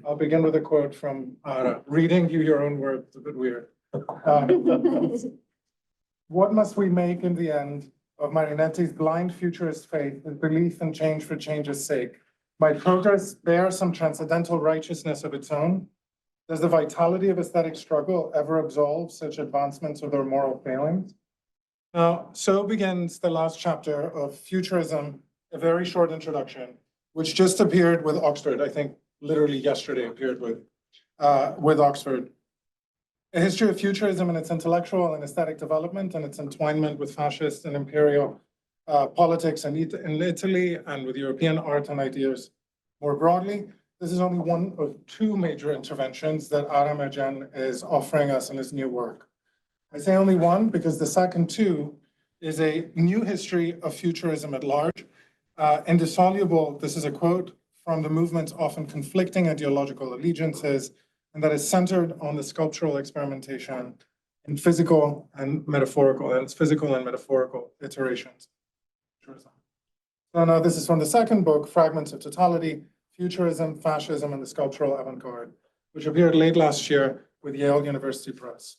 I'll begin with a quote from Ara. Reading you your own words is a bit weird. What must we make in the end of Marinetti's blind futurist faith and belief in change for change's sake? Might progress bear some transcendental righteousness of its own? Does the vitality of aesthetic struggle ever absolve such advancements of their moral failings? Now, so begins the last chapter of Futurism, a very short introduction, which just appeared with Oxford. I think literally yesterday appeared with Oxford. A history of futurism and its intellectual and aesthetic development and its entwinement with fascist and imperial politics in Italy and with European art and ideas more broadly. This is only one of two major interventions that Merjian is offering us in his new work. I say only one because the second two is a new history of futurism at large, indissoluble, this is a quote, from the movement's often conflicting ideological allegiances, and that is centered on the sculptural experimentation in physical and metaphorical iterations. So now this is from the second book, Fragments of Totality, Futurism, Fascism, and the Sculptural Avant-Garde, which appeared late last year with Yale University Press.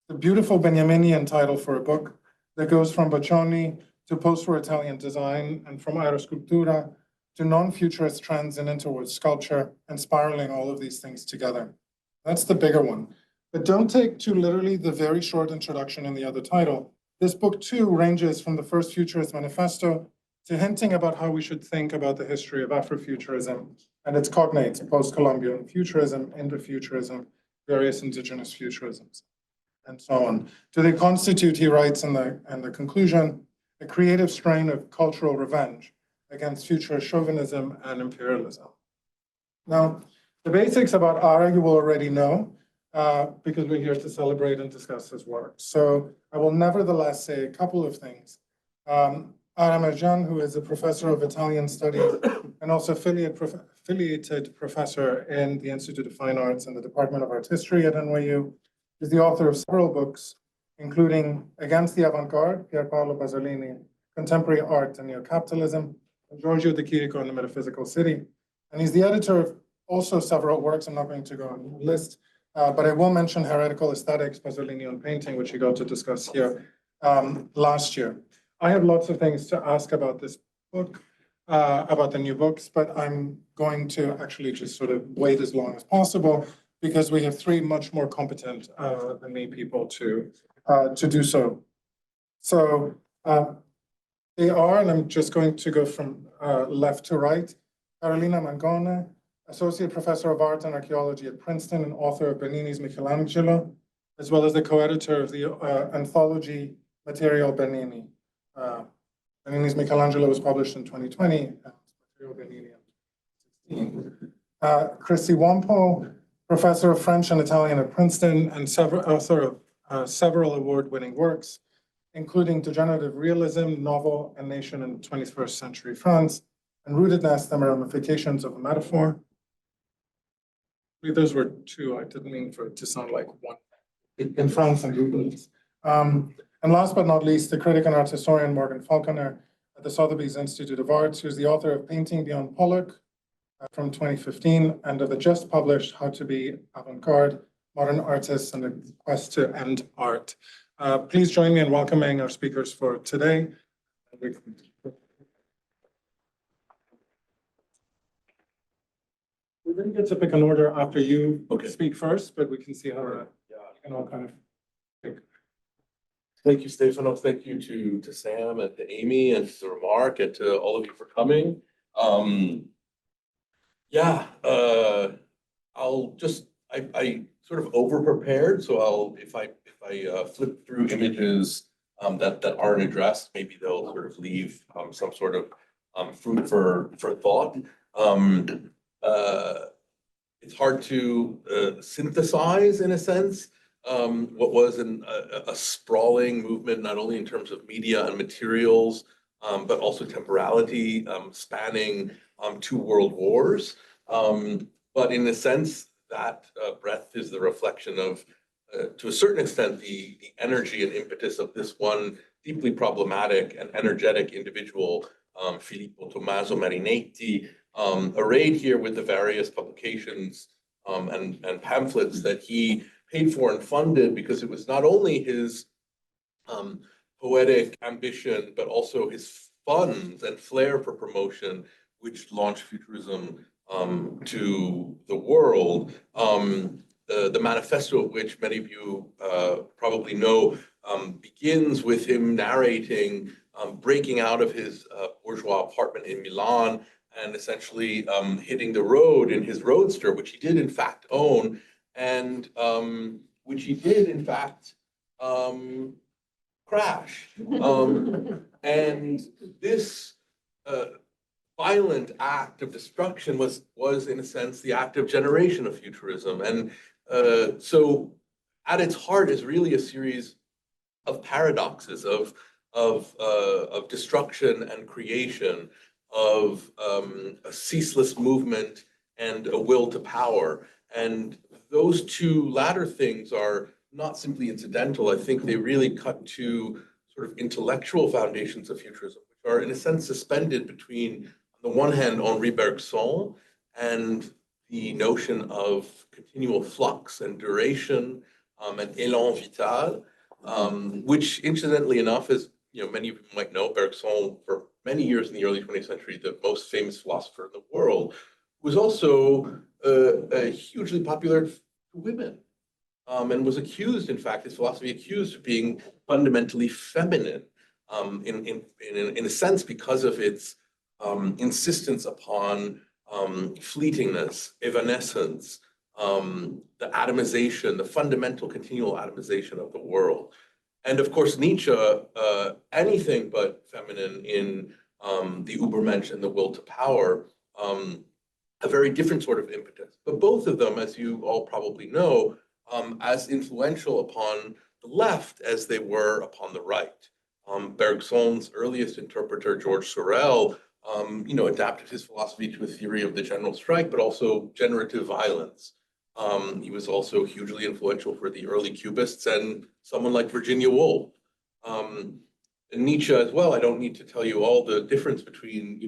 The beautiful Beniaminian title for a book that goes from Boccioni to post-war Italian design and from aeroscultura to non-futurist trends in interwar sculpture and spiraling all of these things together. That's the bigger one. But don't take too literally the very short introduction in the other title. This book too ranges from the first Futurist Manifesto to hinting about how we should think about the history of Afrofuturism and its cognates, post-Columbian futurism, Indo-futurism, various indigenous futurisms, and so on. Do they constitute, he writes in the conclusion, a creative strain of cultural revenge against futurist chauvinism and imperialism? Now, the basics about Ara you will already know because we're here to celebrate and discuss his work. So I will nevertheless say a couple of things. Ara Merjian, who is a professor of Italian studies and also affiliated professor in the Institute of Fine Arts and the Department of Art History at NYU, is the author of several books, including Against the Avant-Garde, Pier Paolo Pasolini, Contemporary Art and Neo-Capitalism, and Giorgio De Chirico and the Metaphysical City. And he's the editor of also several works. I'm not going to go on the list, but I will mention Heretical Aesthetics, Pasolini on Painting, which we got to discuss here last year. I have lots of things to ask about this book, about the new books, but I'm going to actually just sort of wait as long as possible because we have three much more competent than me people to do so. So they are, and I'm just going to go from left to right, Carolina Mangone, Associate Professor of Art and Archaeology at Princeton and author of Bernini's Michelangelo, as well as the co-editor of the anthology Material Bernini. Bernini's Michelangelo was published in 2020, and Material Bernini in 2016. Christy Wampole, Professor of French and Italian at Princeton and author of several award-winning works, including Degenerative Realism, Novel, and Nation in 21st Century France, and Rootedness, the Ramifications of a Metaphor. I believe those were two. I didn't mean for it to sound like one. In France and Rootedness. And last but not least, the critic and art historian Morgan Falconer at the Sotheby's Institute of Arts, who's the author of Painting Beyond Pollock from 2015 and of the just published How to Be Avant-Garde, Modern Artists and the Quest to End Art. Please join me in welcoming our speakers for today. We're going to get to pick an order after you speak first, but we can see how we can all kind of pick. Thank you, Stefano. Thank you to Sam and to Amy and to Mark and to all of you for coming. I sort of over-prepared, so if I flip through images that aren't addressed, maybe they'll sort of leave some sort of food for thought. It's hard to synthesize, in a sense, what was a sprawling movement, not only in terms of media and materials, but also temporality, spanning two world wars. But in a sense, that breadth is the reflection of, to a certain extent, the energy and impetus of this one deeply problematic and energetic individual, Filippo Tommaso Marinetti, arrayed here with the various publications and pamphlets that he paid for and funded, because it was not only his poetic ambition, but also his funds and flair for promotion, which launched Futurism to the world. The manifesto of which many of you probably know begins with him narrating breaking out of his bourgeois apartment in Milan and essentially hitting the road in his roadster, which he did in fact own, and which he did in fact crash. And this violent act of destruction was in a sense the act of generation of Futurism. And so at its heart is really a series of paradoxes of destruction and creation, of a ceaseless movement and a will to power. And those two latter things are not simply incidental. I think they really cut to sort of intellectual foundations of Futurism, which are in a sense suspended between, on the one hand, Henri Bergson and the notion of continual flux and duration and élan vital, which incidentally enough, as many of you might know, Bergson, for many years in the early 20th century, the most famous philosopher in the world, was also hugely popular to women, and was accused, in fact, his philosophy accused of being fundamentally feminine, in a sense because of its insistence upon fleetingness, evanescence, the atomization, the fundamental continual atomization of the world. And of course, Nietzsche, anything but feminine in the Übermensch and the will to power, a very different sort of impetus. But both of them, as you all probably know, as influential upon the left as they were upon the right. Bergson's earliest interpreter, George Sorel, adapted his philosophy to a theory of the general strike, but also generative violence. He was also hugely influential for the early Cubists and someone like Virginia Woolf. And Nietzsche as well. I don't need to tell you all the difference between,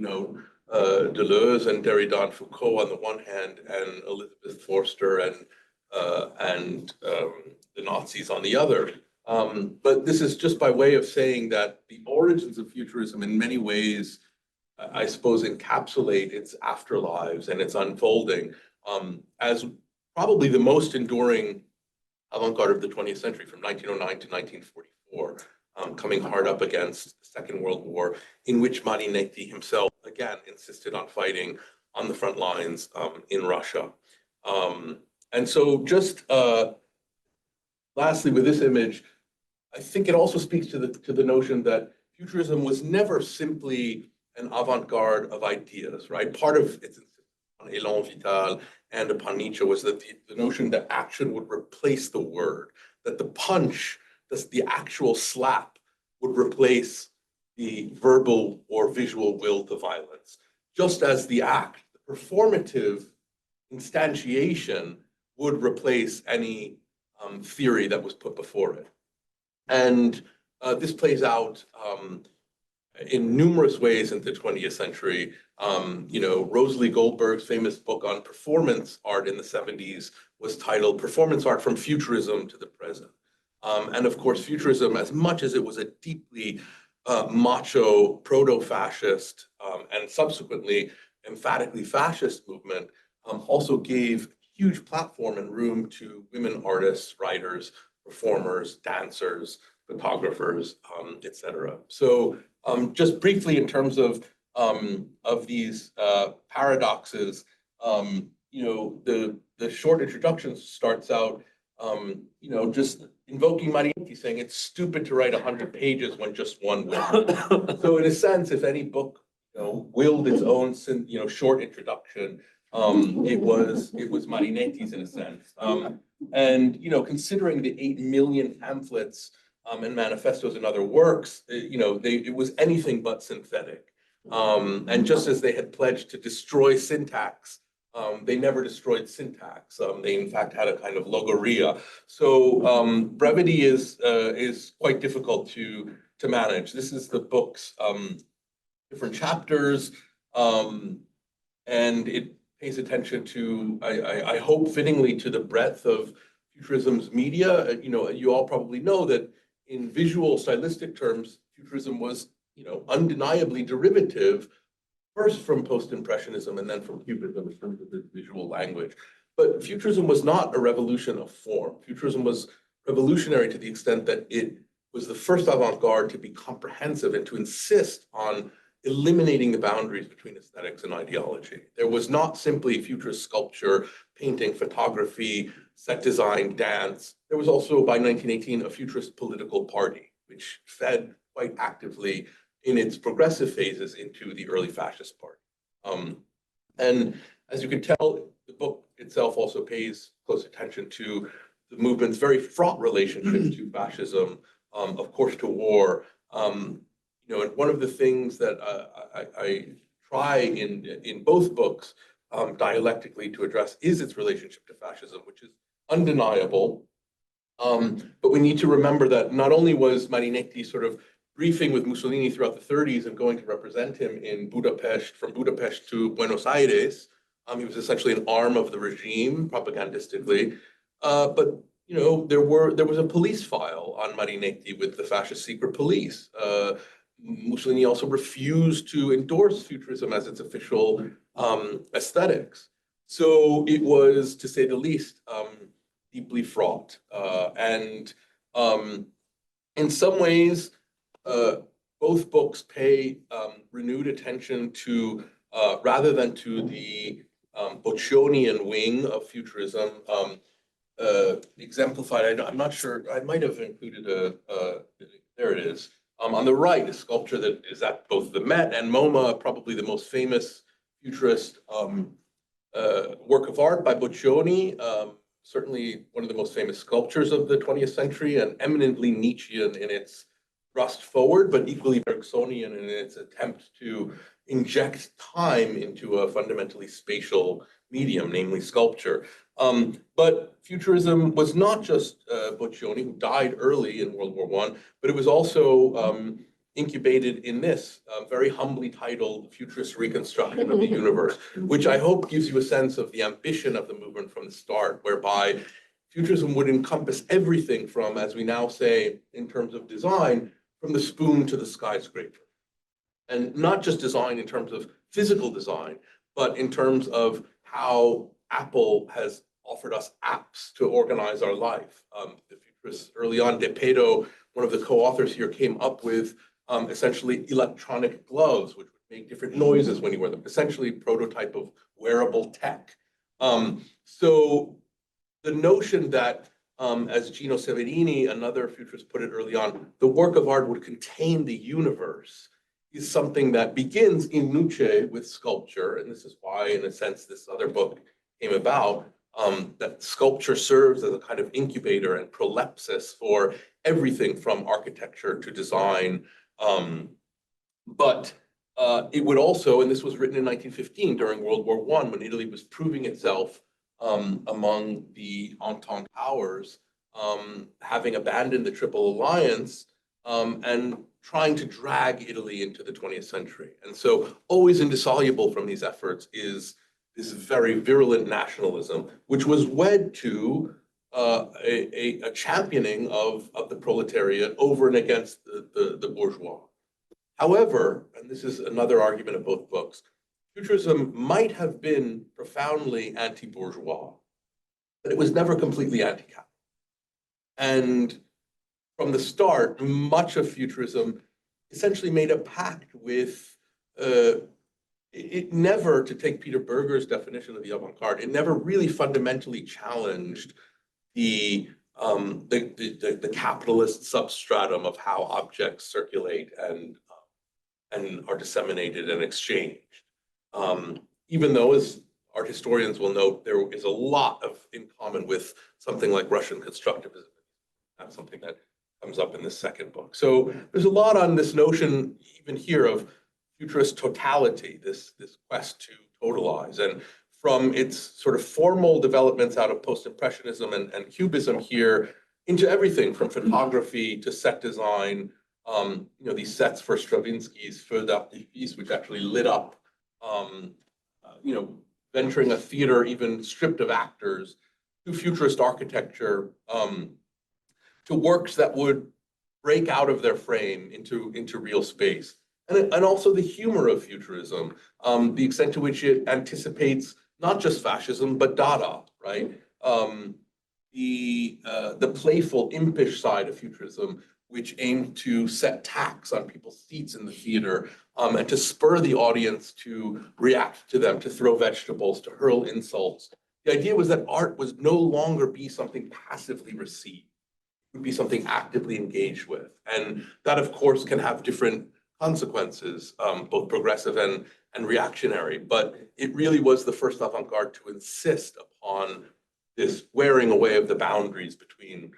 Deleuze and Derrida and Foucault on the one hand, and Elizabeth Forster and the Nazis on the other. But this is just by way of saying that the origins of Futurism in many ways, I suppose, encapsulate its afterlives and its unfolding as probably the most enduring avant-garde of the 20th century, from 1909 to 1944, coming hard up against the Second World War, in which Marinetti himself, again, insisted on fighting on the front lines in Russia. And so just lastly, with this image, I think it also speaks to the notion that Futurism was never simply an avant-garde of ideas, right? Part of its on élan vital and upon Nietzsche was that the notion that action would replace the word, that the punch, the actual slap, would replace the verbal or visual will to violence, just as the act, the performative instantiation, would replace any theory that was put before it. And this plays out in numerous ways in the 20th century. Rosalie Goldberg's famous book on performance art in the 70s was titled Performance Art from Futurism to the Present. And of course, Futurism, as much as it was a deeply macho, proto-fascist, and subsequently emphatically fascist movement, also gave huge platform and room to women artists, writers, performers, dancers, photographers, etc. So just briefly in terms of these paradoxes, the short introduction starts out, just invoking Marinetti, saying it's stupid to write 100 pages when just one will. So in a sense, if any book willed its own short introduction, it was Marinetti's in a sense. And considering the 8 million pamphlets and manifestos and other works, it was anything but synthetic. And just as they had pledged to destroy syntax, they never destroyed syntax. They in fact had a kind of logoria. So brevity is quite difficult to manage. This is the book's different chapters. and it pays attention to, I hope fittingly, to the breadth of Futurism's media. You all probably know that in visual stylistic terms, Futurism was, undeniably derivative, first from post-impressionism and then from Cubism in terms of the visual language. But Futurism was not a revolution of form. Futurism was revolutionary to the extent that it was the first avant-garde to be comprehensive and to insist on eliminating the boundaries between aesthetics and ideology. There was not simply futurist sculpture, painting, photography, set design, dance. There was also, by 1918, a futurist political party, which fed quite actively in its progressive phases into the early fascist party. And as you can tell, the book itself also pays close attention to the movement's very fraught relationship to fascism, of course, to war. And one of the things that I try in both books dialectically to address is its relationship to fascism, which is undeniable. But we need to remember that not only was Marinetti sort of briefing with Mussolini throughout the 30s and going to represent him in Budapest, from Budapest to Buenos Aires, he was essentially an arm of the regime propagandistically. But there was a police file on Marinetti with the fascist secret police. Mussolini also refused to endorse Futurism as its official aesthetics. So it was, to say the least, deeply fraught. And in some ways, both books pay renewed attention to, rather than to the Boccionian wing of Futurism, exemplified, I'm not sure, I might have included there it is. On the right, a sculpture that is at both the Met and MoMA, probably the most famous futurist work of art by Boccioni, certainly one of the most famous sculptures of the 20th century, and eminently Nietzschean in its thrust forward, but equally Bergsonian in its attempt to inject time into a fundamentally spatial medium, namely sculpture. But Futurism was not just Boccioni, who died early in World War I, but it was also incubated in this very humbly titled Futurist Reconstruction of the Universe, which I hope gives you a sense of the ambition of the movement from the start, whereby Futurism would encompass everything from, as we now say in terms of design, from the spoon to the skyscraper. And not just design in terms of physical design, but in terms of how Apple has offered us apps to organize our life. The futurists early on, De Pedo, one of the co-authors here, came up with essentially electronic gloves, which would make different noises when you wear them, essentially prototype of wearable tech. So the notion that, as Gino Severini, another futurist, put it early on, the work of art would contain the universe is something that begins in nuce with sculpture. And this is why, in a sense, this other book came about, that sculpture serves as a kind of incubator and prolepsis for everything from architecture to design. But it would also, and this was written in 1915 during World War I, when Italy was proving itself among the Entente powers, having abandoned the Triple Alliance and trying to drag Italy into the 20th century. And so always indissoluble from these efforts is this very virulent nationalism, which was wed to a championing of the proletariat over and against the bourgeois. However, and this is another argument of both books, Futurism might have been profoundly anti-bourgeois, but it was never completely anti-capital. And from the start, much of Futurism essentially made a pact with, it never, to take Peter Berger's definition of the avant-garde, it never really fundamentally challenged the capitalist substratum of how objects circulate and are disseminated and exchanged. Even though, as art historians will note, there is a lot in common with something like Russian constructivism. That's something that comes up in the second book. So there's a lot on this notion, even here, of futurist totality, this quest to totalize. And from its sort of formal developments out of post-impressionism and cubism here, into everything from photography to set design, these sets for Stravinsky's Feu d'artifice, which actually lit up venturing a theater even stripped of actors, to futurist architecture, to works that would break out of their frame into real space. And also the humor of futurism, the extent to which it anticipates not just fascism, but Dada, right? The playful, impish side of futurism, which aimed to set tax on people's seats in the theater, and to spur the audience to react to them, to throw vegetables, to hurl insults. The idea was that art was no longer be something passively received, it would be something actively engaged with. And that, of course, can have different consequences, both progressive and reactionary. But it really was the first avant-garde to insist upon this wearing away of the boundaries between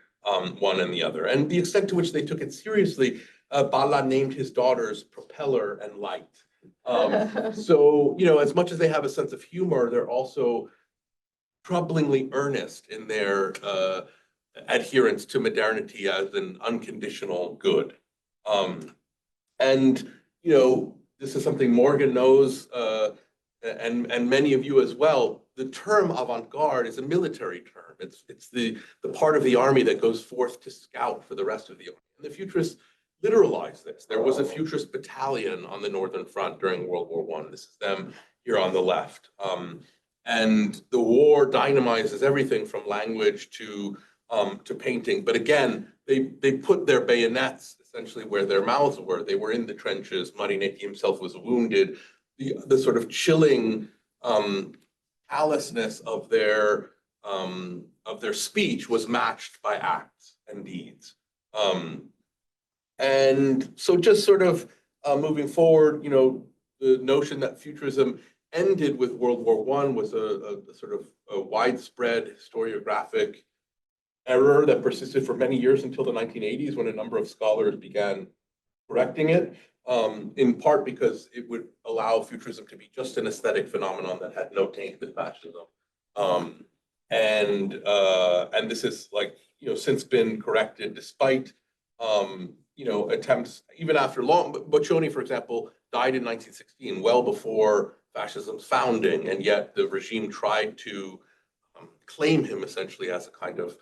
one and the other. And the extent to which they took it seriously, Balla named his daughters Propeller and Light. So, as much as they have a sense of humor, they're also troublingly earnest in their adherence to modernity as an unconditional good. And, this is something Morgan knows, and many of you as well. The term avant-garde is a military term. It's the part of the army that goes forth to scout for the rest of the army. And the futurists literalized this. There was a futurist battalion on the Northern Front during World War I. This is them here on the left. And the war dynamizes everything from language to painting. But again, they put their bayonets essentially where their mouths were. They were in the trenches. Marinetti himself was wounded. The sort of chilling callousness of their speech was matched by acts and deeds. And so just sort of moving forward, the notion that futurism ended with World War I was a sort of a widespread historiographic error that persisted for many years until the 1980s, when a number of scholars began correcting it, in part because it would allow futurism to be just an aesthetic phenomenon that had no taint with fascism. And this is since been corrected despite attempts even after long. Boccioni, for example, died in 1916, well before fascism's founding, and yet the regime tried to claim him essentially as a kind of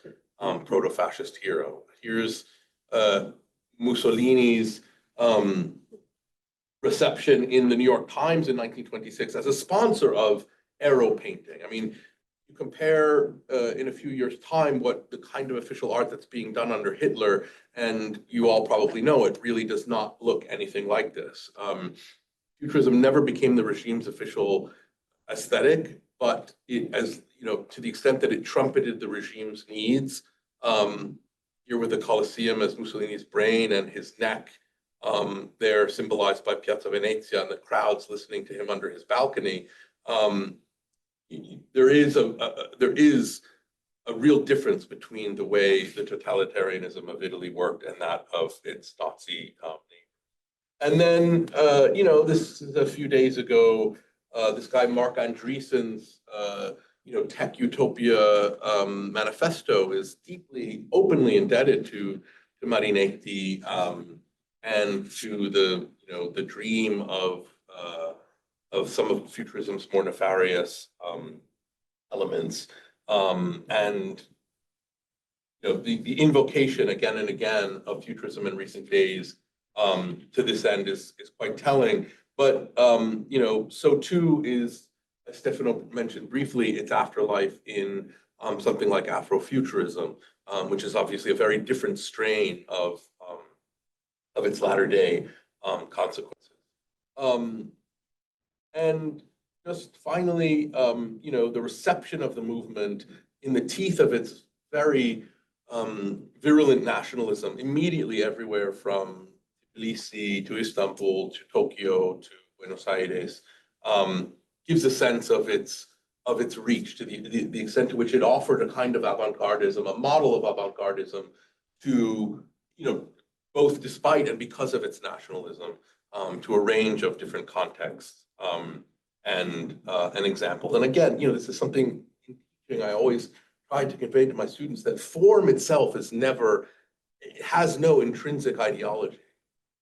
proto-fascist hero. Here's Mussolini's reception in the New York Times in 1926 as a sponsor of aero painting. I mean, you compare in a few years' time what the kind of official art that's being done under Hitler, and you all probably know it really does not look anything like this. Futurism never became the regime's official aesthetic, but to the extent that it trumpeted the regime's needs, here with the Colosseum as Mussolini's brain and his neck, they're symbolized by Piazza Venezia and the crowds listening to him under his balcony. There is a real difference between the way the totalitarianism of Italy worked and that of its Nazi neighbors. And then, this is a few days ago, this guy Mark Andreessen's tech utopia manifesto is deeply, openly indebted to Marinetti and to the dream of some of futurism's more nefarious elements, and the invocation again and again of futurism in recent days to this end is quite telling. But so too is, as Stefano mentioned briefly, its afterlife in something like Afrofuturism, which is obviously a very different strain of its latter day consequences. And just finally, the reception of the movement in the teeth of its very virulent nationalism, immediately everywhere from Tbilisi to Istanbul to Tokyo to Buenos Aires, gives a sense of its reach, to the extent to which it offered a kind of avant-gardism, a model of avant-gardism to, both despite and because of its nationalism, to a range of different contexts and examples. And again, this is something I always try to convey to my students, that form itself is never, it has no intrinsic ideology.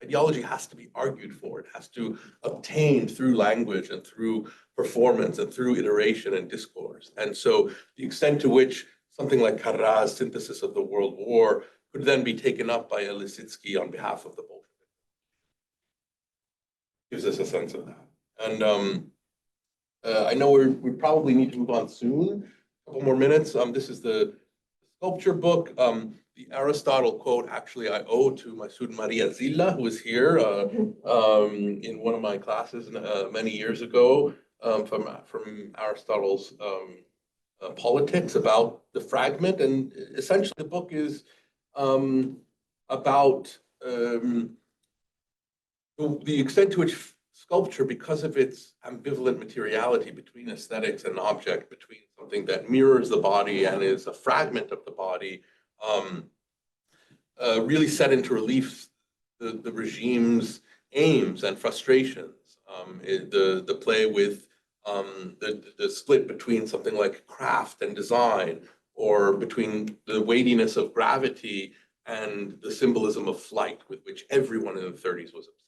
ideology has to be argued for. It has to obtain through language and through performance and through iteration and discourse. And so the extent to which something like Carrat's synthesis of the World War could then be taken up by a Lisitsky on behalf of the Bolsheviks gives us a sense of that. And I know we probably need to move on soon. A couple more minutes. This is the sculpture book. The Aristotle quote, actually, I owe to my student Maria Zilla, who was here in one of my classes many years ago from Aristotle's Politics about the fragment. And essentially, the book is about the extent to which sculpture, because of its ambivalent materiality between aesthetics and object, between something that mirrors the body and is a fragment of the body, really set into relief the regime's aims and frustrations. The play with the split between something like craft and design, or between the weightiness of gravity and the symbolism of flight, with which everyone in the 30s was obsessed.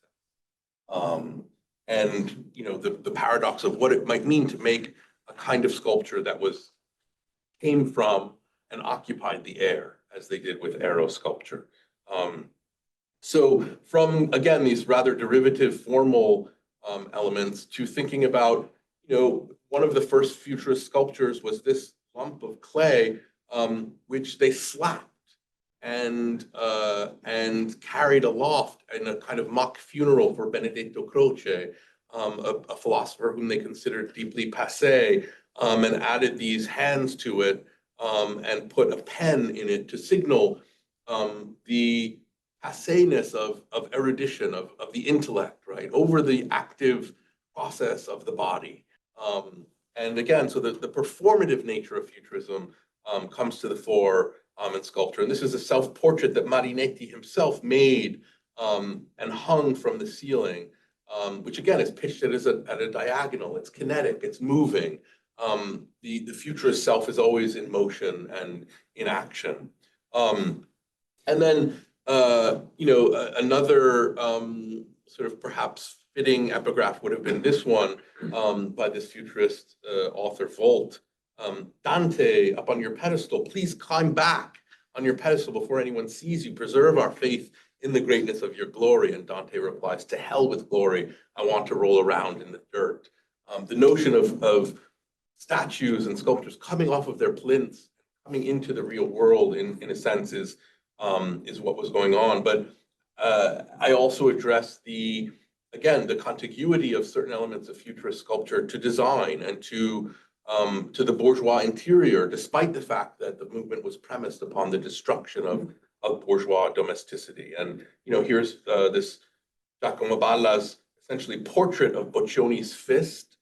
And the paradox of what it might mean to make a kind of sculpture that came from and occupied the air, as they did with aero sculpture. So from, again, these rather derivative formal elements to thinking about, one of the first futurist sculptures was this lump of clay, which they slapped and carried aloft in a kind of mock funeral for Benedetto Croce, a philosopher whom they considered deeply passé, and added these hands to it and put a pen in it to signal the passéness of erudition, of the intellect, right, over the active process of the body. And again, so the performative nature of futurism comes to the fore in sculpture. And this is a self-portrait that Marinetti himself made and hung from the ceiling, which again is pitched at a diagonal. It's kinetic, it's moving. The futurist self is always in motion and in action. And then, another sort of perhaps fitting epigraph would have been this one by this futurist author Volt. Dante, up on your pedestal, please climb back on your pedestal before anyone sees you. Preserve our faith in the greatness of your glory. And Dante replies, to hell with glory. I want to roll around in the dirt. The notion of statues and sculptures coming off of their plinths, coming into the real world in a sense is what was going on. But I also address the contiguity of certain elements of futurist sculpture to design and to the bourgeois interior, despite the fact that the movement was premised upon the destruction of bourgeois domesticity. And here's this Giacomo Balla's essentially portrait of Boccioni's fist,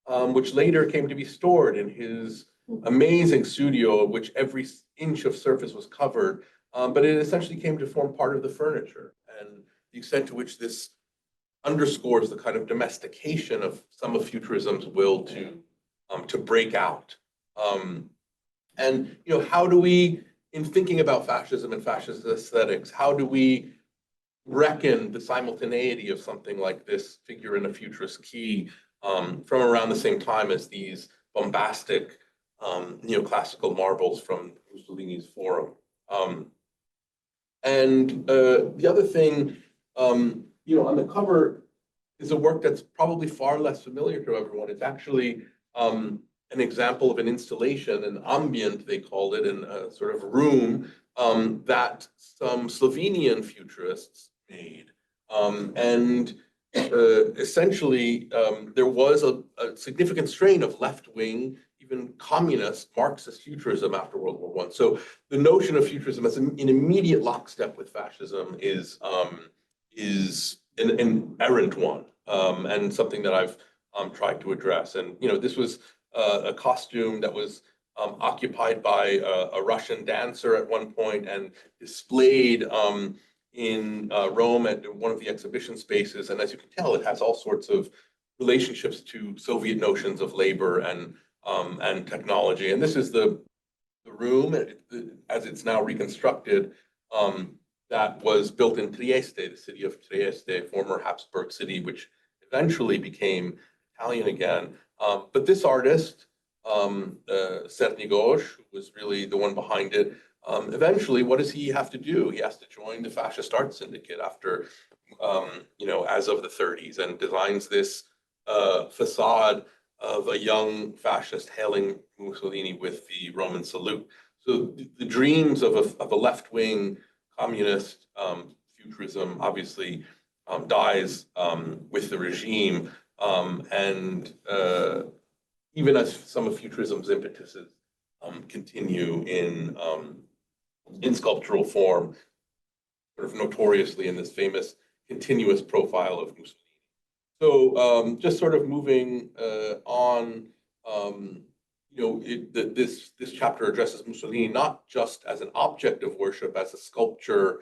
which later came to be stored in his amazing studio, of which every inch of surface was covered. But it essentially came to form part of the furniture, and the extent to which this underscores the kind of domestication of some of futurism's will to break out. And how do we, in thinking about fascism and fascist aesthetics, how do we reckon the simultaneity of something like this figure in a futurist key from around the same time as these bombastic neoclassical marbles from Mussolini's Forum? And the other thing, on the cover is a work that's probably far less familiar to everyone. It's actually an example of an installation, an ambient, they called it, in a sort of room that some Slovenian futurists made. Essentially, there was a significant strain of left-wing, even communist, Marxist futurism after World War I. So the notion of futurism as an immediate lockstep with fascism is an errant one, and something that I've tried to address. And this was a costume that was occupied by a Russian dancer at one point and displayed in Rome at one of the exhibition spaces. And as you can tell, it has all sorts of relationships to Soviet notions of labor and technology. And this is the room as it's now reconstructed. that was built in Trieste, the city of Trieste, former Habsburg city, which eventually became Italian again. But this artist, Cernigoj, who was really the one behind it, eventually, what does he have to do? He has to join the fascist art syndicate after, as of the 30s, and designs this facade of a young fascist hailing Mussolini with the Roman salute. So the dreams of a left-wing communist futurism obviously dies with the regime, and even as some of futurism's impetuses continue in sculptural form, sort of notoriously in this famous continuous profile of Mussolini. So just sort of moving on, this chapter addresses Mussolini not just as an object of worship, as a sculpture,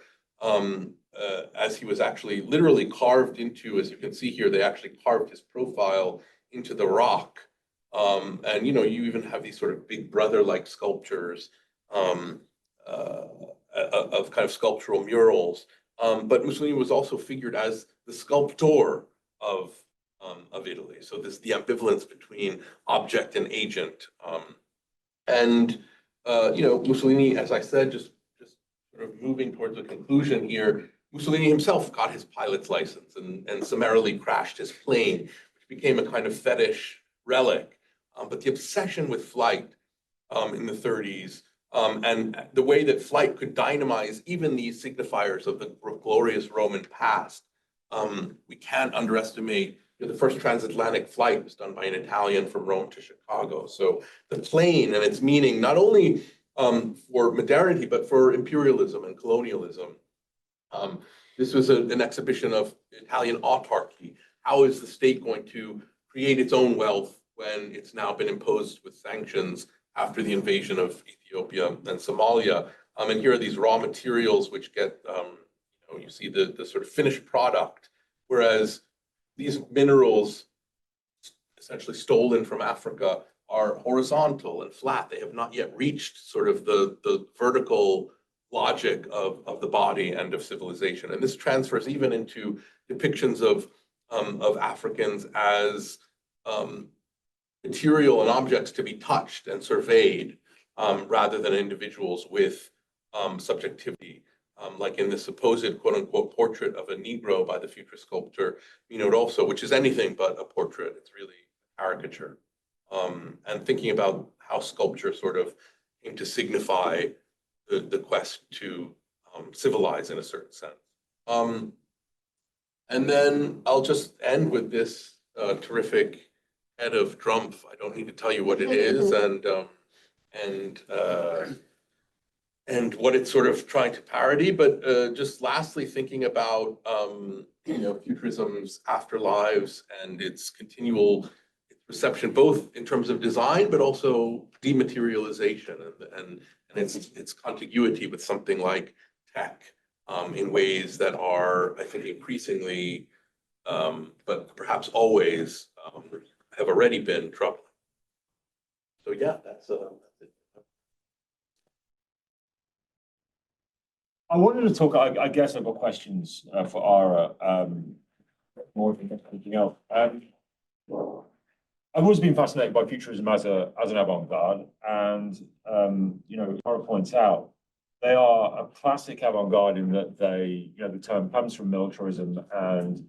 as he was actually literally carved into, as you can see here, they actually carved his profile into the rock. And you even have these sort of big brother-like sculptures of kind of sculptural murals. But Mussolini was also figured as the sculptor of Italy. So the ambivalence between object and agent. Mussolini, as I said, just sort of moving towards a conclusion here, Mussolini himself got his pilot's license and summarily crashed his plane, which became a kind of fetish relic. But the obsession with flight in the 30s, and the way that flight could dynamize even these signifiers of the glorious Roman past, we can't underestimate. The first transatlantic flight was done by an Italian from Rome to Chicago. So the plane and its meaning, not only for modernity, but for imperialism and colonialism. This was an exhibition of Italian autarky. How is the state going to create its own wealth when it's now been imposed with sanctions after the invasion of Ethiopia and Somalia? And here are these raw materials which get, you see the sort of finished product, whereas these minerals, essentially stolen from Africa, are horizontal and flat. They have not yet reached sort of the vertical logic of the body and of civilization. And this transfers even into depictions of Africans as material and objects to be touched and surveyed, rather than individuals with subjectivity. Like in the supposed quote unquote portrait of a Negro by the futurist sculptor, also, which is anything but a portrait. It's really a caricature. And thinking about how sculpture sort of came to signify the quest to civilize in a certain sense. And then I'll just end with this terrific head of Drumpf. I don't need to tell you what it is, and what it's sort of trying to parody. But just lastly, thinking about futurism's afterlives and its continual reception, both in terms of design, but also dematerialization and its contiguity with something like tech, in ways that are, I think, increasingly, but perhaps always, have already been troubling. So yeah, that's it. I wanted to talk, I guess I've got questions for Ara, more than anything else. I've always been fascinated by futurism as an avant-garde, and Ara points out, they are a classic avant-garde in that they, the term comes from militarism, and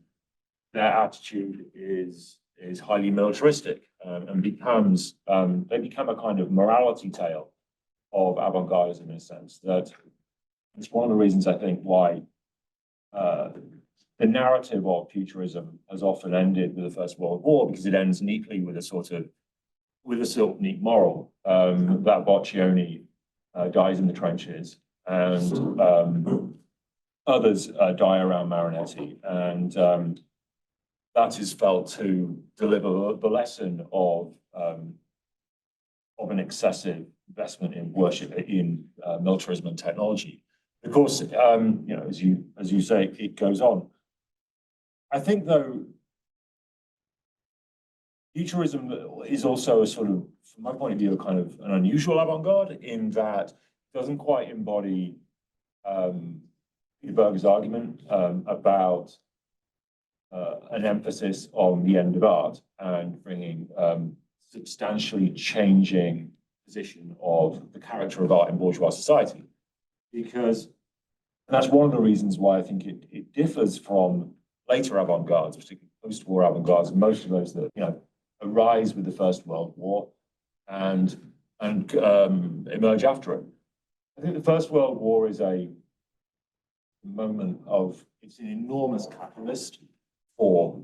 their attitude is highly militaristic, and becomes, they become a kind of morality tale of avant-gardism, in a sense. That it's one of the reasons, I think, why the narrative of futurism has often ended with the First World War, because it ends neatly with a sort of neat moral, that Boccioni dies in the trenches, and others die around Marinetti, and that is felt to deliver the lesson of an excessive investment in worship in militarism and technology. Of course, as you say, it goes on. I think, though, futurism is also a sort of, from my point of view, a kind of an unusual avant-garde in that it doesn't quite embody Berger's argument about an emphasis on the end of art and bringing substantially changing position of the character of art in bourgeois society. Because that's one of the reasons why I think it differs from later avant-gardes, particularly post-war avant-gardes, most of those that arise with the First World War and emerge after it. I think the First World War is a moment it's an enormous catalyst for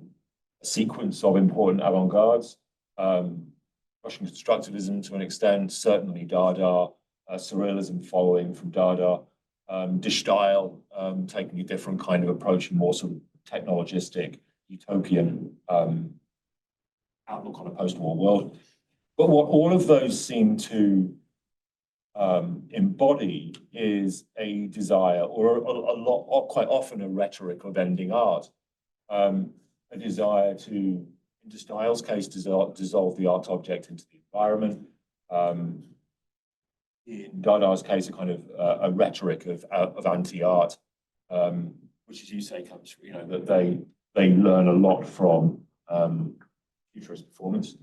a sequence of important avant-gardes. Russian constructivism to an extent, certainly Dada, surrealism following from Dada, de Stijl taking a different kind of approach, and more sort of technologistic, utopian outlook on a post-war world. But what all of those seem to embody is a desire, or quite often a rhetoric of ending art, a desire to, in de Stijl's case, dissolve the art object into the environment. In Dada's case, a kind of a rhetoric of anti-art, which, as you say, comes from, that they learn a lot from futurist performance.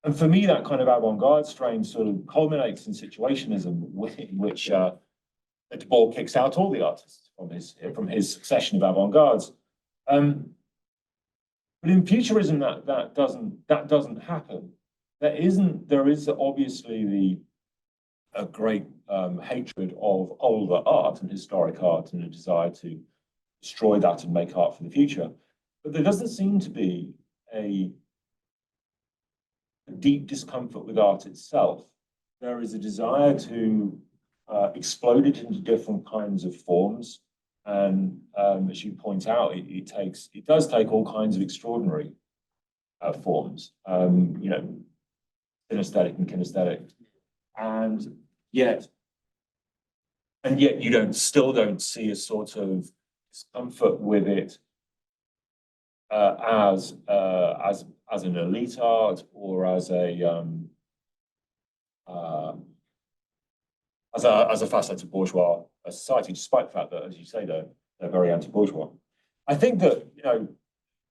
And for me, that kind of avant-garde strain sort of culminates in situationism, in which De Boer kicks out all the artists from his succession of avant-gardes. But in futurism, that doesn't happen. There is obviously a great hatred of older art and historic art, and a desire to destroy that and make art for the future. But there doesn't seem to be a deep discomfort with art itself. There is a desire to explode it into different kinds of forms, and as you point out, it does take all kinds of extraordinary forms. Synesthetic and kinesthetic, and yet you still don't see a sort of discomfort with it as an elite art, or as a facet of bourgeois society, despite the fact that, as you say, they're very anti-bourgeois. I think that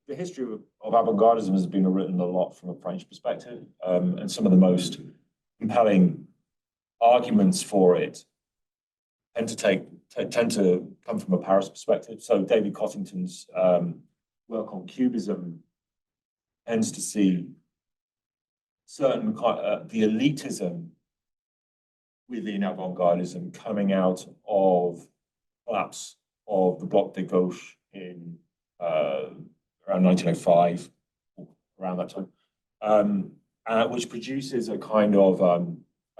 the history of avant-gardism has been written a lot from a French perspective, and some of the most compelling arguments for it tend to come from a Paris perspective. So David Cottington's work on cubism tends to see certain the elitism within avant-gardism coming out of collapse of the Bloc de Gauche in around 1905, around that time, which produces a kind of a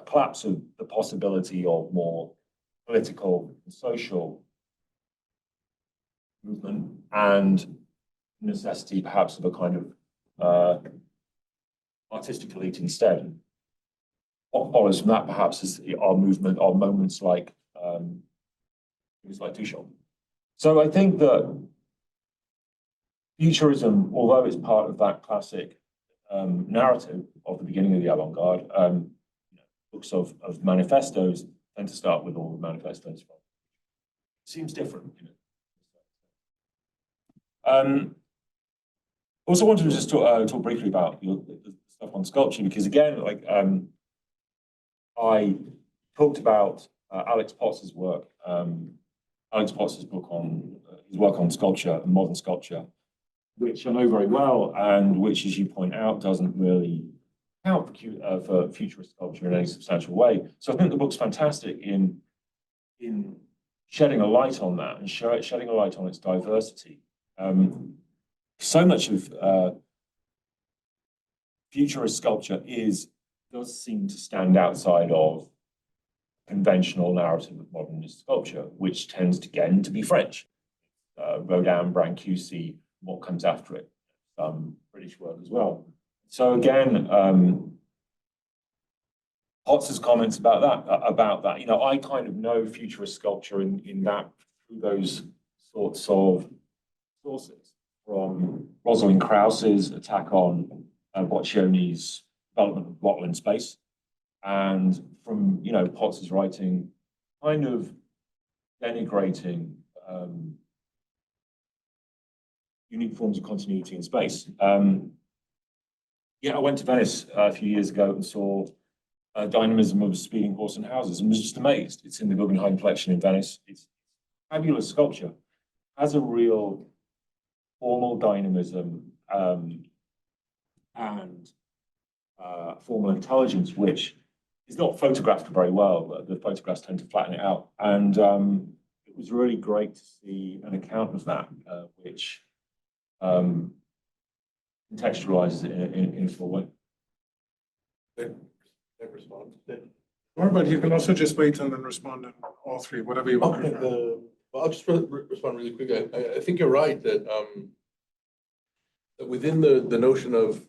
collapse of the possibility of more political and social movement, and necessity perhaps of a kind of artistic elite instead. What follows from that perhaps is our moments like Duchamp. So I think that Futurism, although it's part of that classic narrative of the beginning of the avant-garde, books of manifestos tend to start with all the manifestos from. Seems different, Also wanted to just talk briefly about the stuff on sculpture, because again, I talked about Alex Potts's work, Alex Potts's book on his work on sculpture and modern sculpture, which I know very well, and which, as you point out, doesn't really count for futurist sculpture in any substantial way. So I think the book's fantastic in shedding a light on that, and shedding a light on its diversity. So much of futurist sculpture does seem to stand outside of conventional narrative of modernist sculpture, which tends again to be French. Rodin, Brancusi, what comes after it, some British work as well. So again, Potts's comments about that, I kind of know futurist sculpture in that through those sorts of sources, from Rosalind Krauss's attack on Boccioni's development of Bottle in Space, and from Potts's writing kind of denigrating unique forms of continuity in space. Yeah, I went to Venice a few years ago and saw dynamism of a speeding horse and houses and was just amazed. It's in the Guggenheim collection in Venice. It's fabulous sculpture. Has a real formal dynamism and formal intelligence, which is not photographed very well. The photographs tend to flatten it out. And it was really great to see an account of that, which contextualizes it in a full way. Or, but you can also just wait and then respond in all three, whatever you want. Okay, well, I'll just respond really quickly. I think you're right that that within the notion of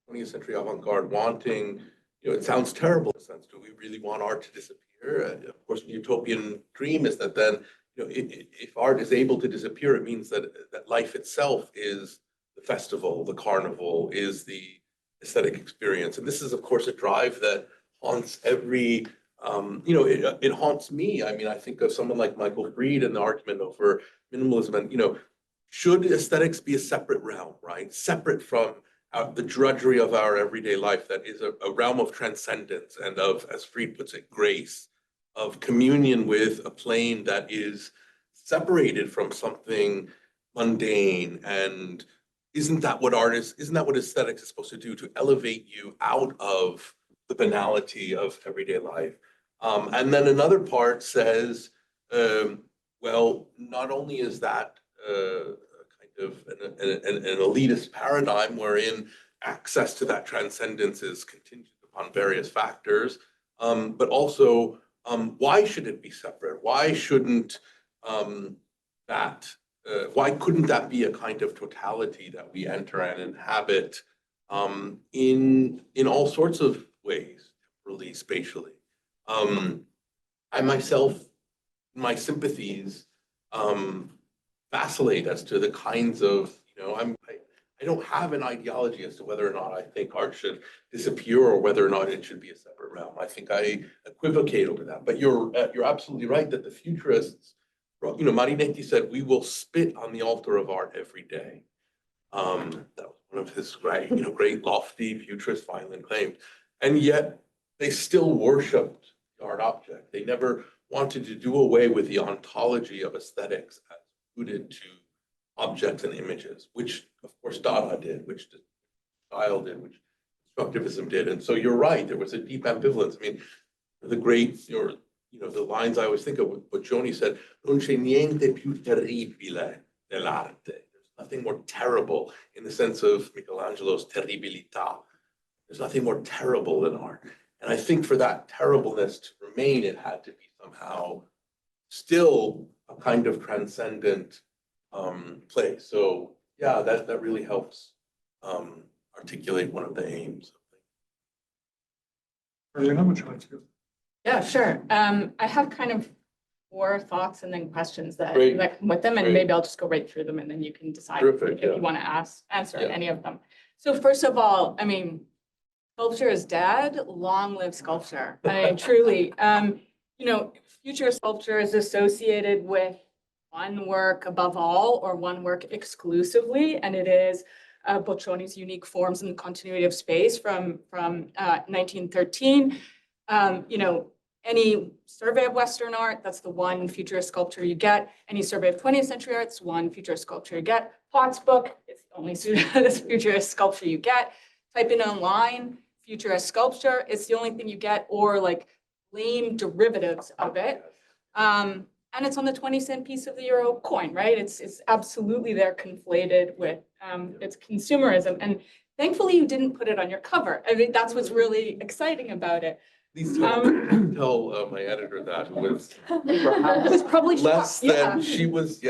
20th century avant-garde wanting, it sounds terrible in a sense. Do we really want art to disappear? Of course, the utopian dream is that then, if art is able to disappear, it means that life itself is the festival, the carnival, is the aesthetic experience. And this is, of course, a drive that haunts every, it haunts me. I mean, I think of someone like Michael Fried and the argument over minimalism and, should aesthetics be a separate realm, right? Separate from the drudgery of our everyday life that is a realm of transcendence and of, as Fried puts it, grace, of communion with a plane that is separated from something mundane. And isn't that what aesthetics is supposed to do, to elevate you out of the banality of everyday life? And then another part says, well, not only is that kind of an elitist paradigm wherein access to that transcendence is contingent upon various factors, but also why should it be separate? Why shouldn't why couldn't that be a kind of totality that we enter and inhabit in all sorts of ways, really spatially? I myself, my sympathies vacillate as to the kinds of, I don't have an ideology as to whether or not I think art should disappear or whether or not it should be a separate realm. I think I equivocate over that. But you're absolutely right that the futurists, Marinetti said, we will spit on the altar of art every day. That was one of his great lofty futurist violent claims. And yet they still worshipped the art object. They never wanted to do away with the ontology of aesthetics as rooted to objects and images, which of course Dada did, which style did, which constructivism did. And so you're right, there was a deep ambivalence. I mean, the great, the lines I always think of what Joni said, non c'è niente più terribile nell'arte. There's nothing more terrible in the sense of Michelangelo's terribilità. There's nothing more terrible than art. And I think for that terribleness to remain, it had to be somehow still a kind of transcendent place. So yeah, that really helps articulate one of the aims. Merjian, would you like to? Yeah, sure. I have kind of 4 thoughts and then questions that Great. come with them, and Great. maybe I'll just go right through them and then you can decide Terrific, if yeah. you want to answer Yeah. any of them. So first of all, I mean, sculpture is dead. Long live sculpture. I mean, truly, future sculpture is associated with one work above all or one work exclusively, and it is Boccioni's unique forms and continuity of space from 1913. Any survey of Western art, that's the one futurist sculpture you get. Any survey of 20th century art, it's one futurist sculpture you get. Potts book, it's the only futurist sculpture you get. Type in online, futurist sculpture, it's the only thing you get, or like lame derivatives of it. And it's on the 20-cent piece of the euro coin, right? It's absolutely there conflated with its consumerism. And thankfully you didn't put it on your cover. I mean, that's what's really exciting about it. Please tell my editor that, who was It's probably less shocked, than, yeah. she was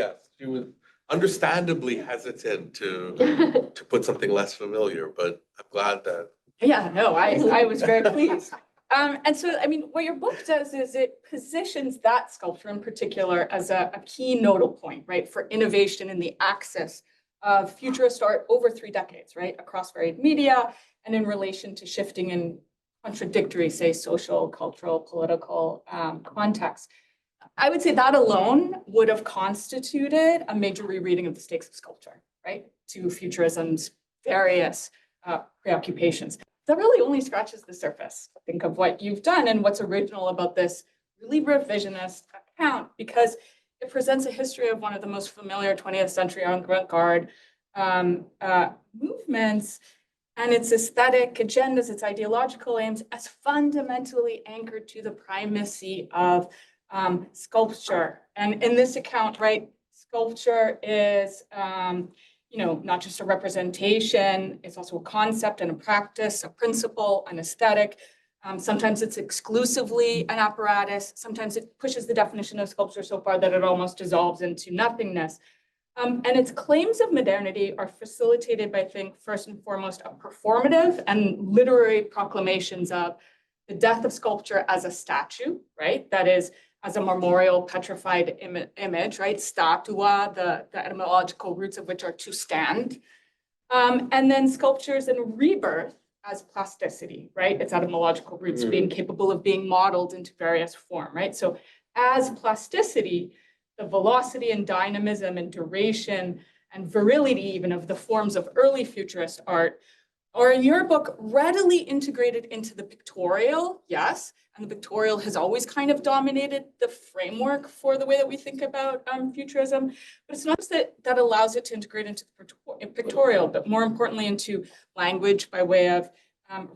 understandably hesitant to put something less familiar, but I'm glad that. Yeah, no, I was very pleased. And so, I mean, what your book does is it positions that sculpture in particular as a key nodal point, right, for innovation in the axis of futurist art over 3 decades, right, across varied media and in relation to shifting and contradictory, say, social, cultural, political context. I would say that alone would have constituted a major rereading of the stakes of sculpture, right? To Futurism's various preoccupations. That really only scratches the surface, I think, of what you've done and what's original about this really revisionist account, because it presents a history of one of the most familiar 20th century avant-garde movements and its aesthetic agendas, its ideological aims, as fundamentally anchored to the primacy of sculpture. And in this account, right, sculpture is, not just a representation, it's also a concept and a practice, a principle, an aesthetic. Sometimes it's exclusively an apparatus. Sometimes it pushes the definition of sculpture so far that it almost dissolves into nothingness. And its claims of modernity are facilitated by, I think, first and foremost, a performative and literary proclamations of the death of sculpture as a statue, right? That is, as a memorial petrified image, right? Statua, the etymological roots of which are to stand. And then sculptures in rebirth as plasticity, right? Its etymological roots being capable of being modeled into various form, right? So as plasticity, the velocity and dynamism and duration and virility even of the forms of early futurist art are in your book readily integrated into the pictorial, yes, and the pictorial has always kind of dominated the framework for the way that we think about futurism, but it's not just that allows it to integrate into the pictorial, but more importantly into language by way of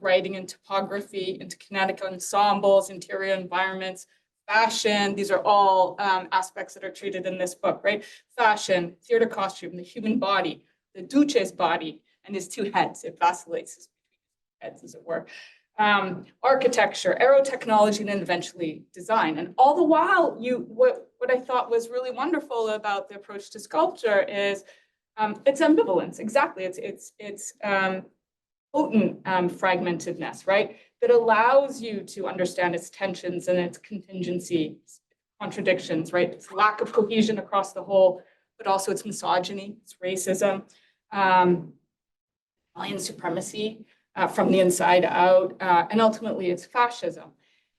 writing and topography, into kinetic ensembles, interior environments, fashion. These are all aspects that are treated in this book, right? Fashion, theater costume, the human body, the Duce's body, and his two heads. It vacillates between heads, as it were. Architecture, aerotechnology, and then eventually design. And all the while, what I thought was really wonderful about the approach to sculpture is its ambivalence. Exactly, it's potent fragmentedness, right? That allows you to understand its tensions and its contingencies, contradictions, right? Its lack of cohesion across the whole, but also its misogyny, its racism, Italian supremacy from the inside out, and ultimately its fascism.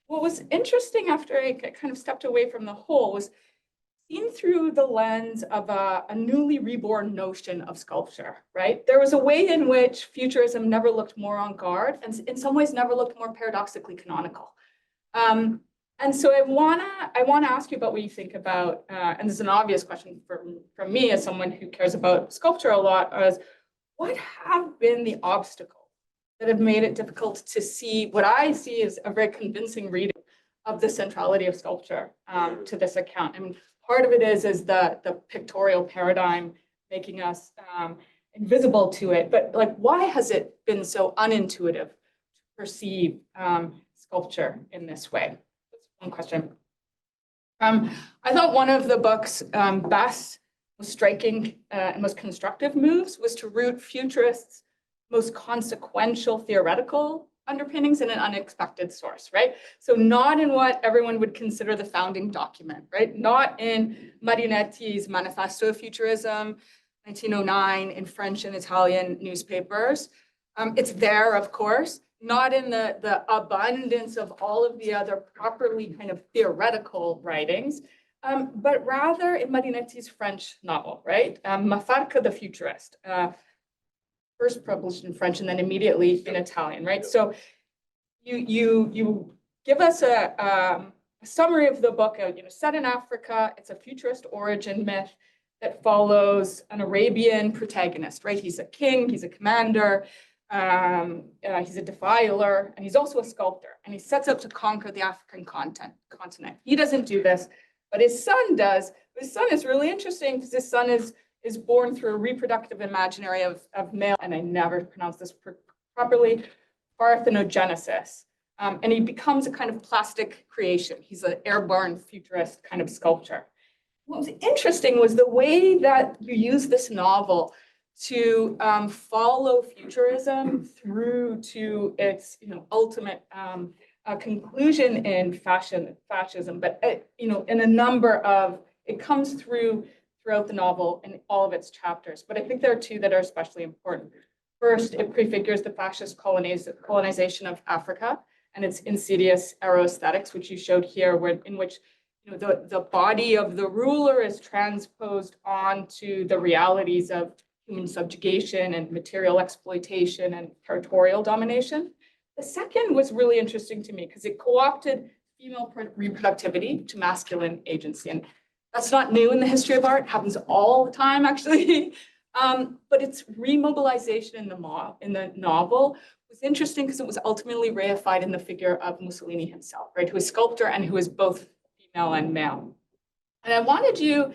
What was interesting after I kind of stepped away from the whole was seen through the lens of a newly reborn notion of sculpture, right? There was a way in which Futurism never looked more on-garde and in some ways never looked more paradoxically canonical. And so I wanna ask you about what you think about, and this is an obvious question from me as someone who cares about sculpture a lot, is what have been the obstacles that have made it difficult to see what I see as a very convincing reading of the centrality of sculpture to this account? I mean, part of it is the pictorial paradigm making us invisible to it, but like, why has it been so unintuitive to perceive sculpture in this way? That's one question. I thought one of the book's best, most striking and most constructive moves was to root futurists' most consequential theoretical underpinnings in an unexpected source, right? So not in what everyone would consider the founding document, right? Not in Marinetti's Manifesto of Futurism, 1909, in French and Italian newspapers. It's there, of course, not in the abundance of all of the other properly kind of theoretical writings, but rather in Marinetti's French novel, right? Mafarca the Futurist, first published in French and then immediately in Italian, right? So you give us a summary of the book, set in Africa. It's a futurist origin myth that follows an Arabian protagonist, right? He's a king, he's a commander, he's a defiler, and he's also a sculptor. And he sets out to conquer the African continent. He doesn't do this, but his son does. His son is really interesting because his son is born through a reproductive imaginary of male, and I never pronounced this properly, parthenogenesis. And he becomes a kind of plastic creation. He's an airborne futurist kind of sculptor. What was interesting was the way that you use this novel to follow futurism through to its ultimate conclusion in fascism, but in a number of, it comes throughout the novel in all of its chapters. But I think there are two that are especially important. First, it prefigures the fascist colonization of Africa. and its insidious aesthetics, which you showed here, in which the body of the ruler is transposed onto the realities of human subjugation and material exploitation and territorial domination. The second was really interesting to me because it co-opted female reproductivity to masculine agency. And that's not new in the history of art, it happens all the time, actually. But its remobilization in the novel was interesting because it was ultimately reified in the figure of Mussolini himself, right? Who is sculptor and who is both female and male. And I wanted you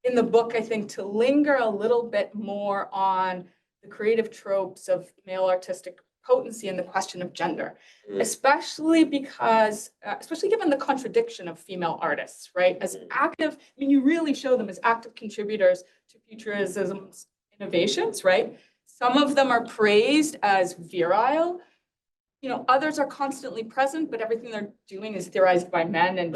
in the book, I think, to linger a little bit more on the creative tropes of male artistic potency and the question of gender, especially because, especially given the contradiction of female artists, right? As active, I mean, you really show them as active contributors to Futurism's innovations, right? Some of them are praised as virile. Others are constantly present, but everything they're doing is theorized by men and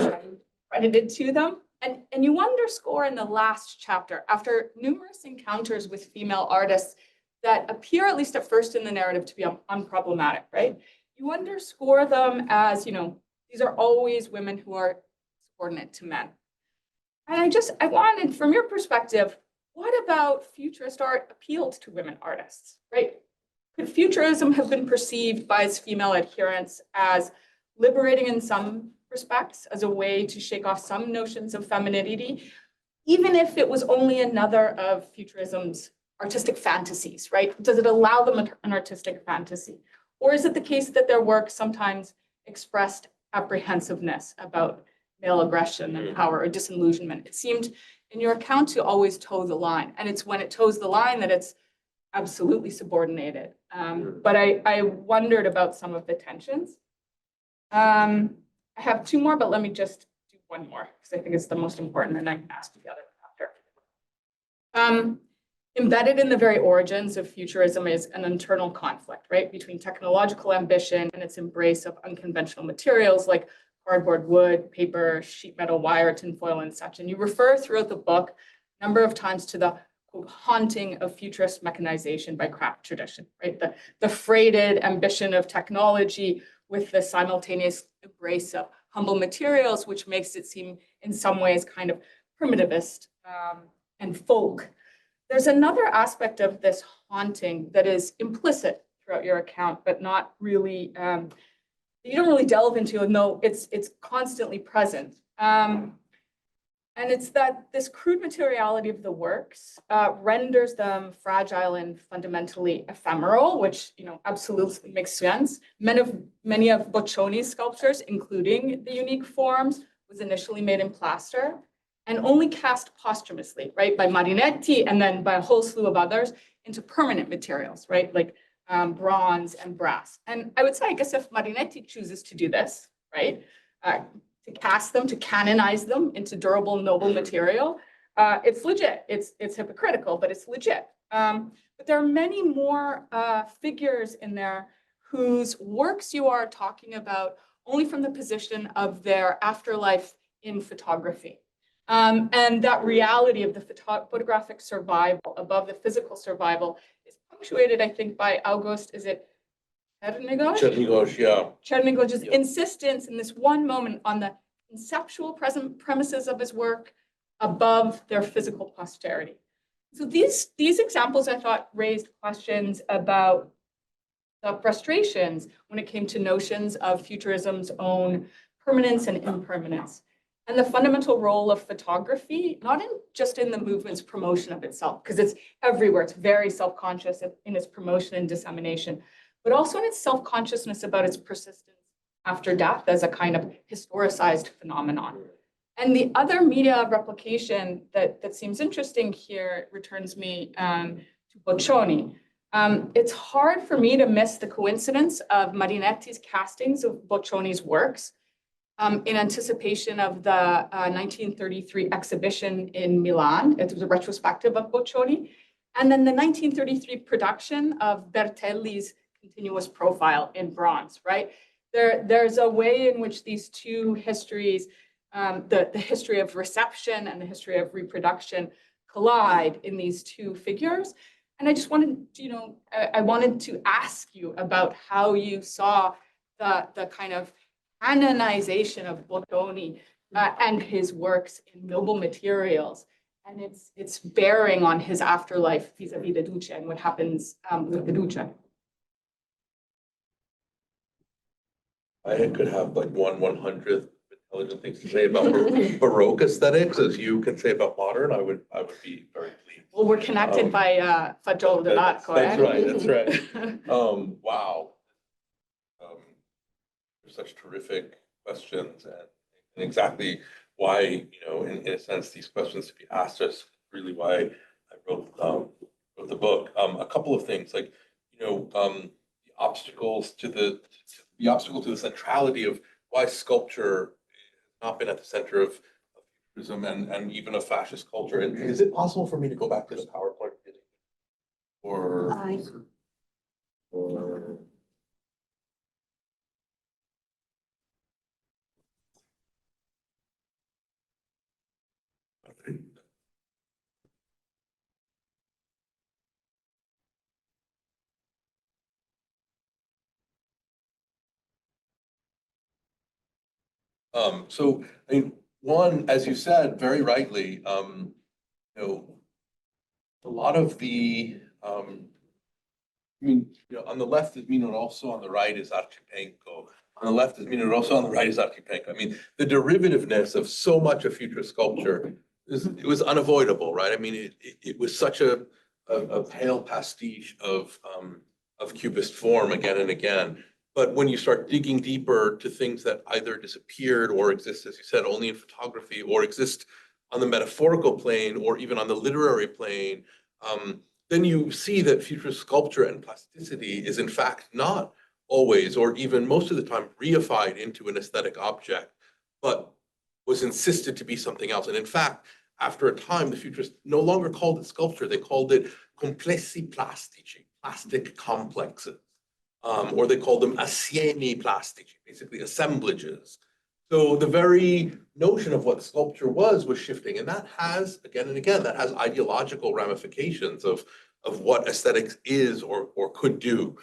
credited to them. And you underscore in the last chapter, after numerous encounters with female artists that appear, at least at first in the narrative, to be unproblematic, right? You underscore them as, these are always women who are subordinate to men. And I wanted, from your perspective, what about futurist art appealed to women artists, right? Could Futurism have been perceived by its female adherents as liberating in some respects, as a way to shake off some notions of femininity, even if it was only another of Futurism's artistic fantasies, right? Does it allow them an artistic fantasy? Or is it the case that their work sometimes expressed apprehensiveness about male aggression and power or disillusionment? It seemed in your account to always toe the line. And it's when it toes the line that it's absolutely subordinated. But I wondered about some of the tensions. I have two more, but let me just do one more because I think it's the most important, and I can ask you the other after. Embedded in the very origins of Futurism is an internal conflict, right, between technological ambition and its embrace of unconventional materials like cardboard, wood, paper, sheet metal, wire, tinfoil, and such. And you refer throughout the book a number of times to the quote, haunting of futurist mechanization by craft tradition, right? The freighted ambition of technology with the simultaneous embrace of humble materials, which makes it seem in some ways kind of primitivist and folk. There's another aspect of this haunting that is implicit throughout your account, but not really, you don't really delve into it, no, it's constantly present. And it's that this crude materiality of the works renders them fragile and fundamentally ephemeral, which absolutely makes sense. Many of Boccioni's sculptures, including the unique forms, was initially made in plaster and only cast posthumously, right, by Marinetti and then by a whole slew of others into permanent materials, right, like bronze and brass. And I would say, I guess if Marinetti chooses to do this, right, to cast them, to canonize them into durable, noble material, it's legit. It's hypocritical, but it's legit. But there are many more figures in there whose works you are talking about only from the position of their afterlife in photography. And that reality of the photographic survival above the physical survival is punctuated, I think, by August, is it Czernigos, yeah. Czernigos' insistence in this one moment on the conceptual premises of his work above their physical posterity. So these examples, I thought, raised questions about the frustrations when it came to notions of Futurism's own permanence and impermanence, and the fundamental role of photography, not just in the movement's promotion of itself, because it's everywhere, it's very self-conscious in its promotion and dissemination, but also in its self-consciousness about its persistence after death as a kind of historicized phenomenon. And the other media replication that seems interesting here returns me to Boccioni. It's hard for me to miss the coincidence of Marinetti's castings of Boccioni's works in anticipation of the 1933 exhibition in Milan. It was a retrospective of Boccioni. And then the 1933 production of Bertelli's continuous profile in bronze, right? There's a way in which these two histories, the history of reception and the history of reproduction, collide in these two figures. And I just wanted, I wanted to ask you about how you saw the kind of canonization of Bottoni and his works in noble materials. And it's bearing on his afterlife vis-a-vis the Duce and what happens with the Duce. I could have like 1/100th intelligent things to say about Baroque aesthetics as you can say about modern. I would be very pleased. Well, we're connected by Fagiolo dell'Arco. That's right. That's right. Wow. There's such terrific questions and exactly why, you know, in a sense, these questions to be asked is really why I wrote the book. A couple of things, like, you know, the obstacles to the obstacle to the centrality of why sculpture has not been at the center of Futurism and even of fascist culture. And is it possible for me to go back to the PowerPoint? Or so I mean, one, as you said very rightly, you know, a lot of the, I mean, you know, on the left is Mino Rosso, on the right is Archipenko. On the left is Mino Rosso, on the right is Archipenko. I mean, the derivativeness of so much of futurist sculpture it was unavoidable, right? I mean, it was such a pale pastiche of cubist form again and again. But when you start digging deeper to things that either disappeared or exist, as you said, only in photography, or exist on the metaphorical plane or even on the literary plane, then you see that futurist sculpture and plasticity is in fact not always, or even most of the time, reified into an aesthetic object, but was insisted to be something else. And in fact, after a time, the futurists no longer called it sculpture, they called it complessi plastici, plastic complexes. Or they called them assiemi plastici, basically assemblages. So the very notion of what sculpture was shifting, and that has, again and again, that has ideological ramifications of what aesthetics is or could do.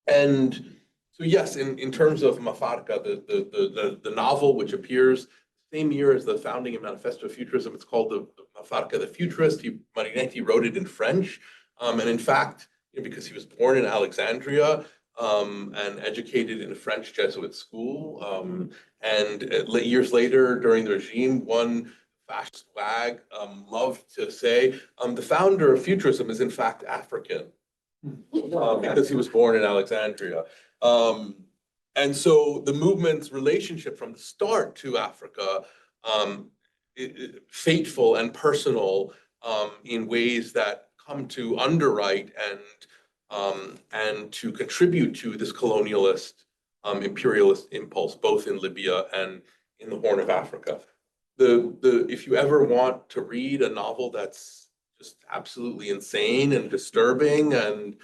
And so yes, in terms of Mafarca, the novel, which appears the same year as the founding and manifesto of Futurism, it's called the Mafarca the Futurist. Marinetti wrote it in French, and in fact, because he was born in Alexandria and educated in a French Jesuit school. And years later, during the regime, one fascist wag loved to say, the founder of Futurism is in fact African, because he was born in Alexandria. And so the movement's relationship from the start to Africa, fateful and personal in ways that come to underwrite and to contribute to this colonialist, imperialist impulse, both in Libya and in the Horn of Africa. If you ever want to read a novel that's just absolutely insane and disturbing and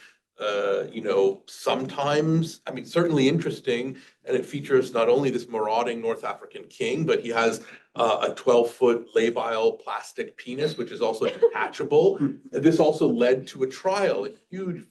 you know, sometimes, I mean, certainly interesting, and it features not only this marauding North African king, but he has a 12-foot labile plastic penis, which is also detachable. This also led to a trial, a huge,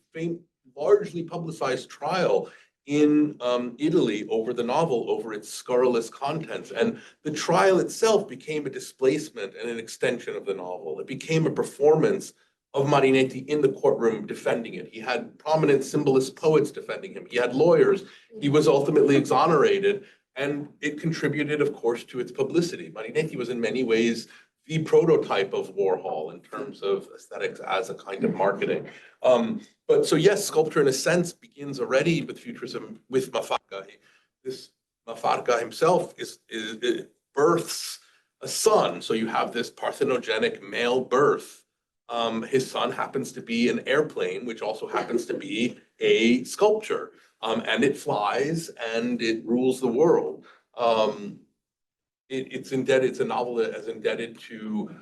largely publicized trial in Italy over the novel, over its scurrilous contents. And the trial itself became a displacement and an extension of the novel. It became a performance of Marinetti in the courtroom defending it. He had prominent symbolist poets defending him. He had lawyers. He was ultimately exonerated, and it contributed, of course, to its publicity. Marinetti was in many ways the prototype of Warhol in terms of aesthetics as a kind of marketing. But so yes, sculpture in a sense begins already with Futurism, with Mafarca. This Mafarca himself births a son. So you have this parthenogenic male birth. His son happens to be an airplane, which also happens to be a sculpture. And it flies and it rules the world. It's a novel that is indebted to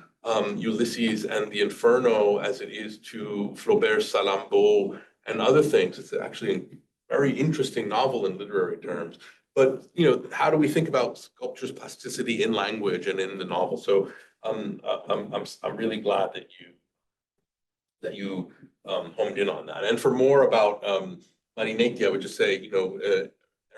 Ulysses and the Inferno as it is to Flaubert's Salammbô and other things. It's actually a very interesting novel in literary terms. But you know, how do we think about sculpture's plasticity in language and in the novel? So I'm really glad that you honed in on that. And for more about Marinetti, I would just say,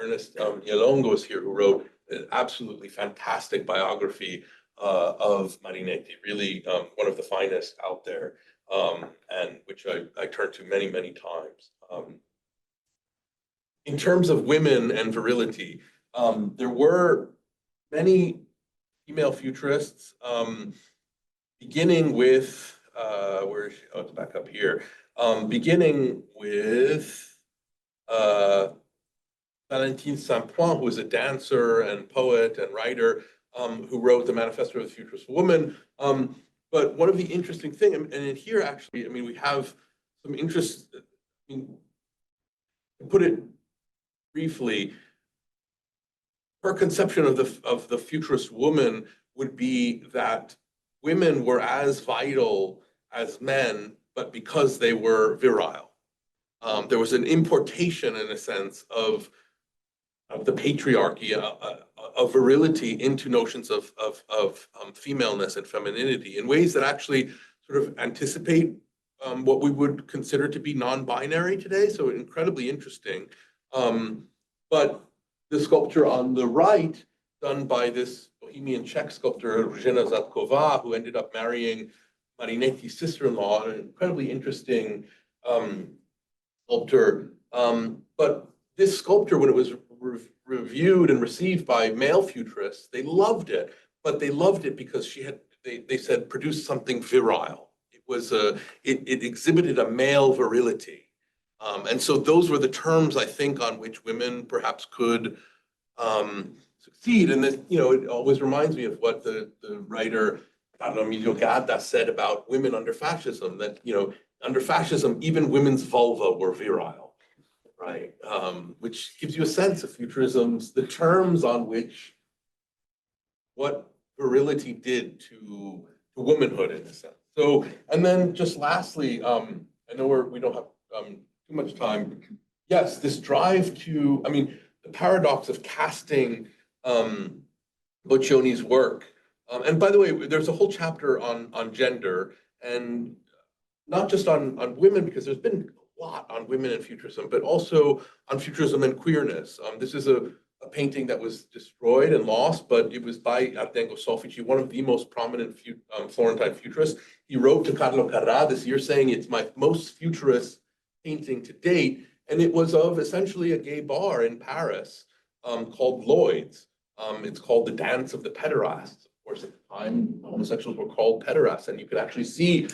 Ernest Yalongo is here, who wrote an absolutely fantastic biography of Marinetti, really one of the finest out there, and which I turned to many, many times. In terms of women and virility, there were many female futurists, beginning with, it's back up here, beginning with Valentine Saint-Point, who was a dancer and poet and writer, who wrote the Manifesto of the Futurist Woman. But one of the interesting things, and in here actually, I mean, we have some interest, I mean, to put it briefly, her conception of the futurist woman would be that women were as vital as men, but because they were virile. There was an importation, in a sense, of the patriarchy, of virility into notions of femaleness and femininity in ways that actually sort of anticipate what we would consider to be non-binary today. So incredibly interesting. But the sculpture on the right, done by this Bohemian Czech sculptor, Ruzena Zatkova, who ended up marrying Marinetti's sister-in-law, an incredibly interesting sculptor. But this sculpture, when it was reviewed and received by male futurists, they loved it, but they loved it because they said, produced something virile. It exhibited a male virility. And so those were the terms, I think, on which women perhaps could succeed. And that, it always reminds me of what the writer Carlo Emilio Gadda said about women under fascism, that, under fascism, even women's vulva were virile, right? Which gives you a sense of futurism's, the terms on which what virility did to womanhood, in a sense. So, and then just lastly, I know we don't have too much time. Yes, this drive to, I mean, the paradox of casting Boccioni's work. And by the way, there's a whole chapter on gender, and not just on women, because there's been a lot on women and futurism, but also on futurism and queerness. This is a painting that was destroyed and lost, but it was by Ardengo Soffici, one of the most prominent Florentine futurists. He wrote to Carlo Carrà this year saying it's my most futurist painting to date, and it was of essentially a gay bar in Paris called Lloyd's. It's called the Dance of the Pederasts. Of course, at the time, homosexuals were called pederasts, and you could actually see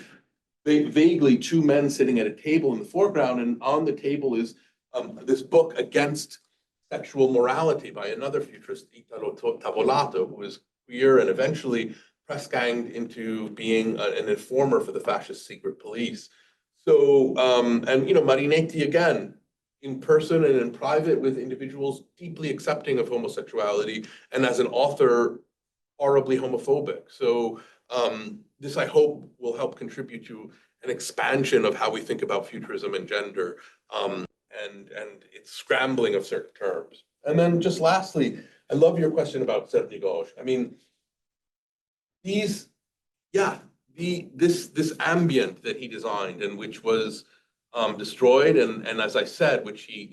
vaguely two men sitting at a table in the foreground, and on the table is this book against sexual morality by another futurist, Italo Tavolato, who was queer and eventually press-ganged into being an informer for the fascist secret police. So, and Marinetti, again, in person and in private with individuals deeply accepting of homosexuality, and as an author, horribly homophobic. So this, I hope, will help contribute to an expansion of how we think about futurism and gender, and its scrambling of certain terms. And then just lastly, I love your question about Serge. I mean, this ambient that he designed, and which was destroyed, and as I said, which he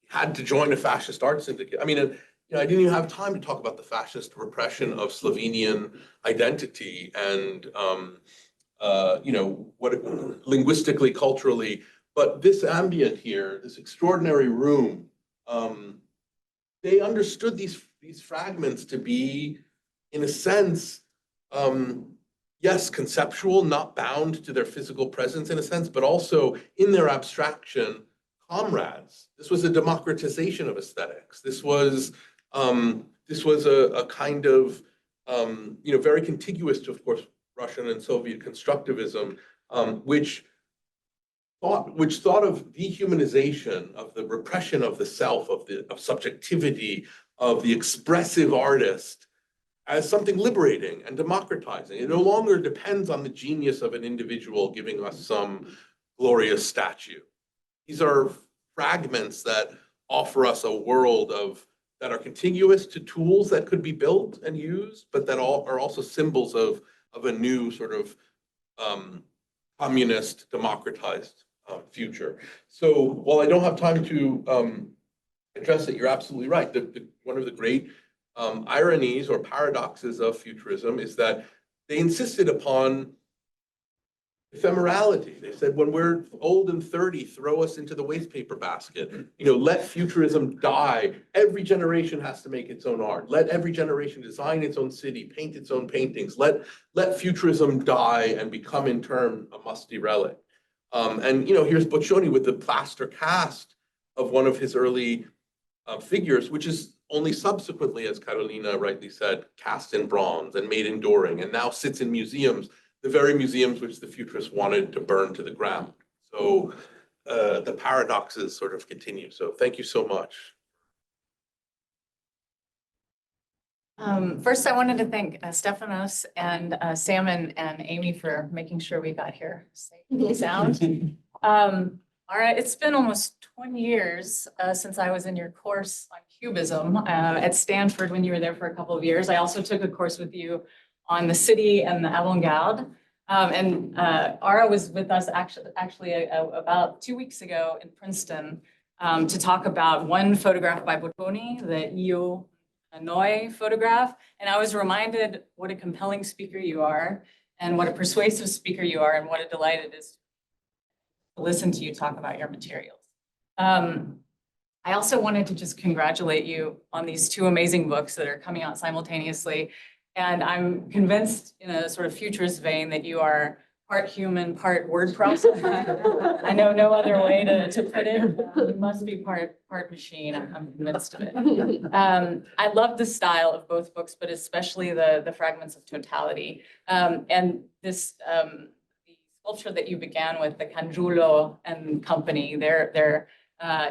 had to join a fascist art syndicate. I mean, I didn't even have time to talk about the fascist repression of Slovenian identity and linguistically, culturally. But this ambient here, this extraordinary room, they understood these fragments to be, in a sense, yes, conceptual, not bound to their physical presence in a sense, but also in their abstraction, comrades. This was a democratization of aesthetics. This was a kind of, very contiguous to, of course, Russian and Soviet constructivism, which thought of dehumanization, of the repression of the self, of subjectivity, of the expressive artist, as something liberating and democratizing. It no longer depends on the genius of an individual giving us some glorious statue. These are fragments that offer us a world that are contiguous to tools that could be built and used, but that are also symbols of a new sort of communist, democratized future. So while I don't have time to address it, you're absolutely right. One of the great ironies or paradoxes of futurism is that they insisted upon ephemerality. They said, when we're old and 30, throw us into the waste paper basket. Let futurism die. Every generation has to make its own art. Let every generation design its own city, paint its own paintings. Let futurism die and become in turn a musty relic. And here's Boccioni with the plaster cast of one of his early figures, which is only subsequently, as Carolina rightly said, cast in bronze and made enduring, and now sits in museums, the very museums which the futurists wanted to burn to the ground. So the paradoxes sort of continue. So thank you so much. First, I wanted to thank Stefanos and Sam and Amy for making sure we got here safe and sound. All right, it's been almost 20 years since I was in your course on Cubism at Stanford when you were there for a couple of years. I also took a course with you on the city and the Avant-Garde. And Ara was with us actually about 2 weeks ago in Princeton to talk about one photograph by Boccioni, the Io Noi photograph. And I was reminded what a compelling speaker you are and what a persuasive speaker you are and what a delight it is to listen to you talk about your materials. I also wanted to just congratulate you on these two amazing books that are coming out simultaneously. And I'm convinced in a sort of futurist vein that you are part human, part word processor. I know no other way to put it. You must be part machine. I'm convinced of it. I love the style of both books, but especially the Fragments of Totality. And this the sculpture that you began with, the Cangiulo and company, they're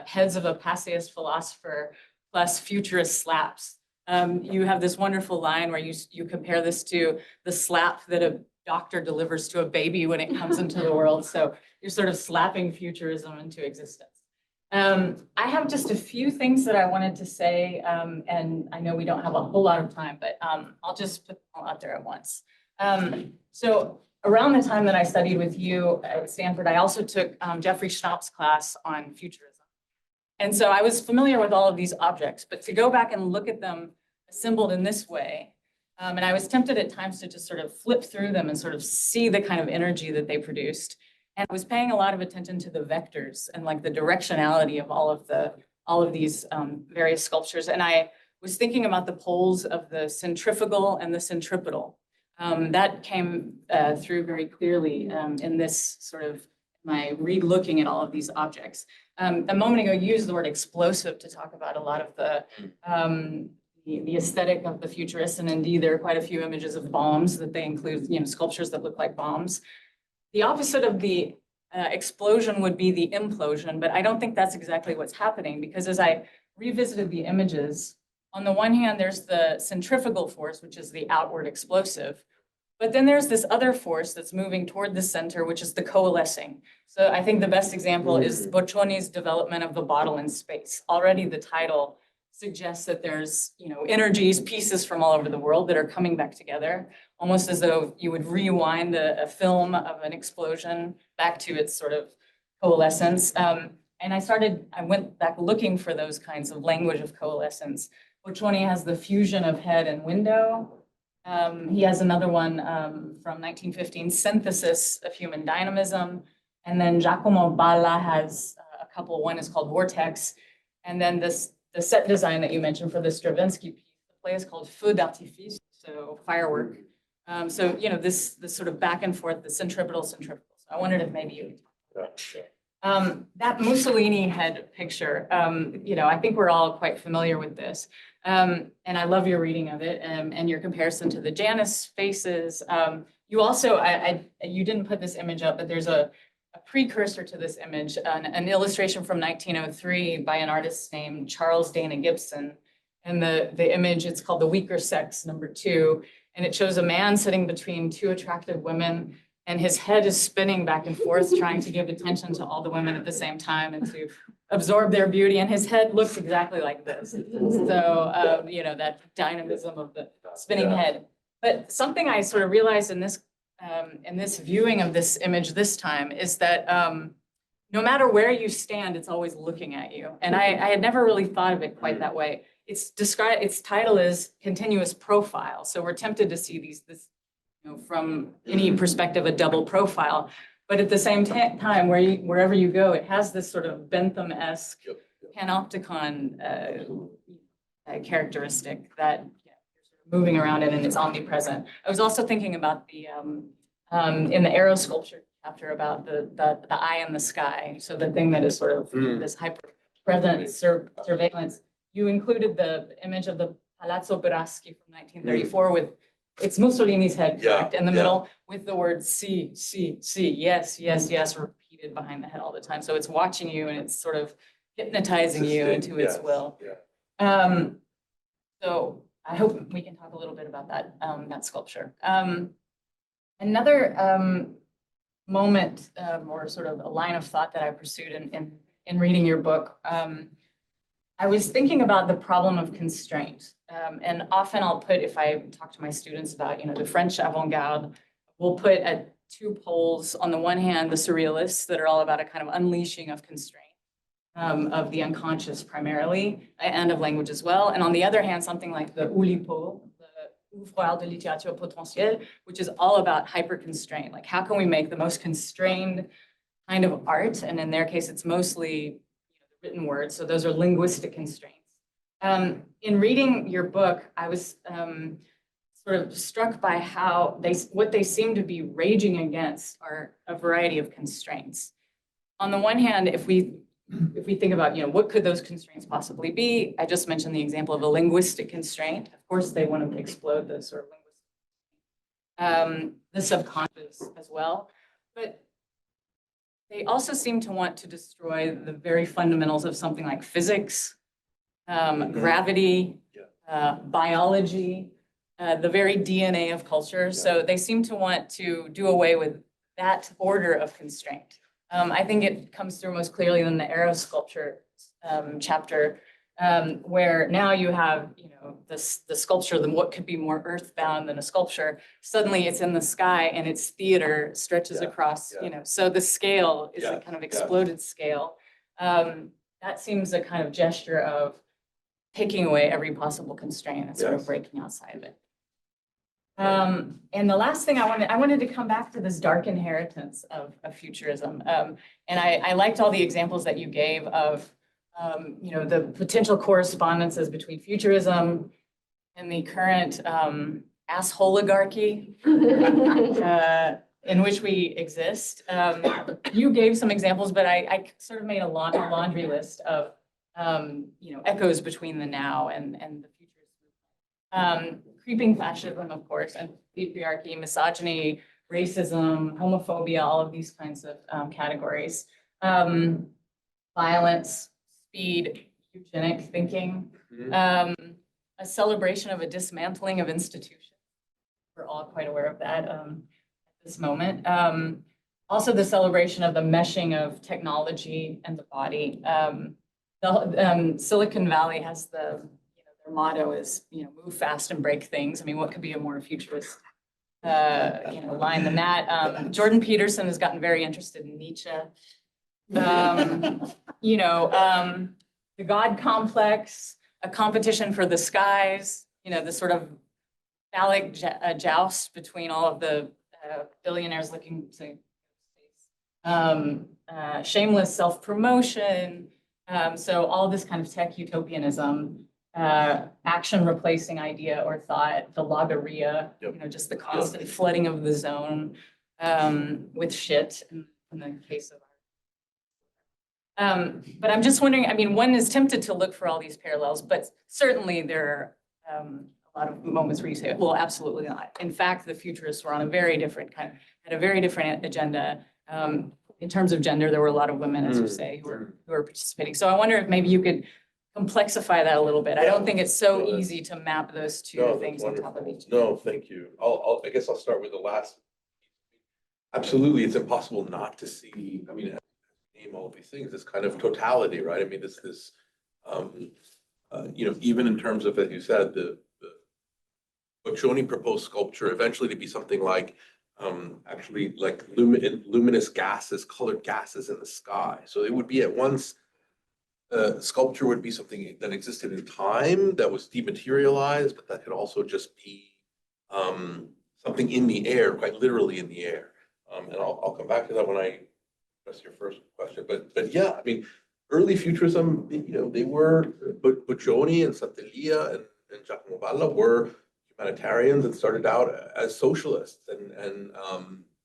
heads of a passivist philosopher plus futurist slaps. You have this wonderful line where you compare this to the slap that a doctor delivers to a baby when it comes into the world. So you're sort of slapping futurism into existence. I have just a few things that I wanted to say, and I know we don't have a whole lot of time, but I'll just put them all out there at once. So around the time that I studied with you at Stanford, I also took Jeffrey Schnapp's class on futurism. And so I was familiar with all of these objects, but to go back and look at them assembled in this way, and I was tempted at times to just sort of flip through them and sort of see the kind of energy that they produced. And I was paying a lot of attention to the vectors and like the directionality of all of these various sculptures. And I was thinking about the poles of the centrifugal and the centripetal. That came through very clearly in this sort of my re-looking at all of these objects. A moment ago, you used the word explosive to talk about a lot of the aesthetic of the futurists, and indeed there are quite a few images of bombs that they include, sculptures that look like bombs. The opposite of the explosion would be the implosion, but I don't think that's exactly what's happening, because as I revisited the images, on the one hand, there's the centrifugal force, which is the outward explosive, but then there's this other force that's moving toward the center, which is the coalescing. So I think the best example is Boccioni's development of the bottle in space. Already the title suggests that there's, energies, pieces from all over the world that are coming back together, almost as though you would rewind a film of an explosion back to its sort of coalescence. And I went back looking for those kinds of language of coalescence. Boccioni has the fusion of head and window. He has another one from 1915, Synthesis of Human Dynamism. And then Giacomo Balla has a couple, one is called Vortex. And then the set design that you mentioned for the Stravinsky piece, the play is called Feu d'artifice, so firework. So, this sort of back and forth, the centripetal. So I wondered if maybe you could talk about that. That Mussolini head picture, I think we're all quite familiar with this. And I love your reading of it and your comparison to the Janus faces. You also, you didn't put this image up, but there's a precursor to this image, an illustration from 1903 by an artist named Charles Dana Gibson. And the image, it's called The Weaker Sex, #2. And it shows a man sitting between two attractive women, and his head is spinning back and forth, trying to give attention to all the women at the same time and to absorb their beauty. And his head looks exactly like this. So, that dynamism of the spinning head. But something I sort of realized in this viewing of this image this time is that no matter where you stand, it's always looking at you. And I had never really thought of it quite that way. Its title is Continuous Profile. So we're tempted to see this, from any perspective, a double profile. But at the same time, wherever you go, it has this sort of Bentham-esque panopticon characteristic that you're sort of moving around in, and it's omnipresent. I was also thinking about the in the aero sculpture chapter about the eye in the sky. So the thing that is sort of this hyper-present surveillance. You included the image of the Palazzo Braschi from 1934 with it's Mussolini's head correct, in the middle with the word si, yes, yes, yes, repeated behind the head all the time. So it's watching you and it's sort of hypnotizing you into its will. So I hope we can talk a little bit about that, that sculpture. Another moment or sort of a line of thought that I pursued in reading your book, I was thinking about the problem of constraint. And often I'll put, if I talk to my students about, the French avant-garde, we'll put at two poles. On the one hand, the surrealists that are all about a kind of unleashing of constraint, of the unconscious primarily, and of language as well. And on the other hand, something like the Oulipo, the Ouvroir de littérature potentielle, which is all about hyper-constraint. Like, how can we make the most constrained kind of art? And in their case, it's mostly written words. So those are linguistic constraints. In reading your book, I was sort of struck by how what they seem to be raging against are a variety of constraints. On the one hand, if we think about, what could those constraints possibly be? I just mentioned the example of a linguistic constraint. Of course, they want to explode the sort of linguistic, the subconscious as well. But they also seem to want to destroy the very fundamentals of something like physics, gravity, biology, the very DNA of culture. So they seem to want to do away with that order of constraint. I think it comes through most clearly in the aero sculpture chapter, where now you have, the sculpture, what could be more earthbound than a sculpture? Suddenly it's in the sky and its theater stretches across, so the scale is a kind of exploded scale. That seems a kind of gesture of taking away every possible constraint and sort of breaking outside of it. And the last thing I wanted to come back to this dark inheritance of futurism. And I liked all the examples that you gave of, the potential correspondences between futurism and the current assholegarchy in which we exist. You gave some examples, but I sort of made a laundry list of, echoes between the now and the futurist. Creeping fascism, of course, and patriarchy, misogyny, racism, homophobia, all of these kinds of categories. Violence, speed, eugenic thinking, a celebration of a dismantling of institutions. We're all quite aware of that at this moment. Also the celebration of the meshing of technology and the body. Silicon Valley has their motto is, move fast and break things. I mean, what could be a more futurist, line than that? Jordan Peterson has gotten very interested in Nietzsche. The God complex, a competition for the skies, the sort of phallic joust between all of the billionaires looking to space. Shameless self-promotion. So all this kind of tech utopianism. Action replacing idea or thought, the logorrhea, just the constant flooding of the zone with shit in the case of art. But I'm just wondering, I mean, one is tempted to look for all these parallels, but certainly there are a lot of moments where you say, well, absolutely not. In fact, the futurists were on a very different had a very different agenda. In terms of gender, there were a lot of women, as you say, who were participating. So I wonder if maybe you could complexify that a little bit. I don't think it's so easy to map those two things on top of each other. No, thank you. I guess I'll start with the last. Absolutely, it's impossible not to see, I mean, name all of these things, this kind of totality, right? I mean, this even in terms of, as you said, the Boccioni proposed sculpture eventually to be something like actually like luminous gases, colored gases in the sky. So it would be at once sculpture would be something that existed in time that was dematerialized, but that could also just be something in the air, quite literally in the air. And I'll come back to that when I address your first question. But yeah, I mean, early futurism, they were Boccioni and Santiglia and Giacomo Balla were humanitarians and started out as socialists and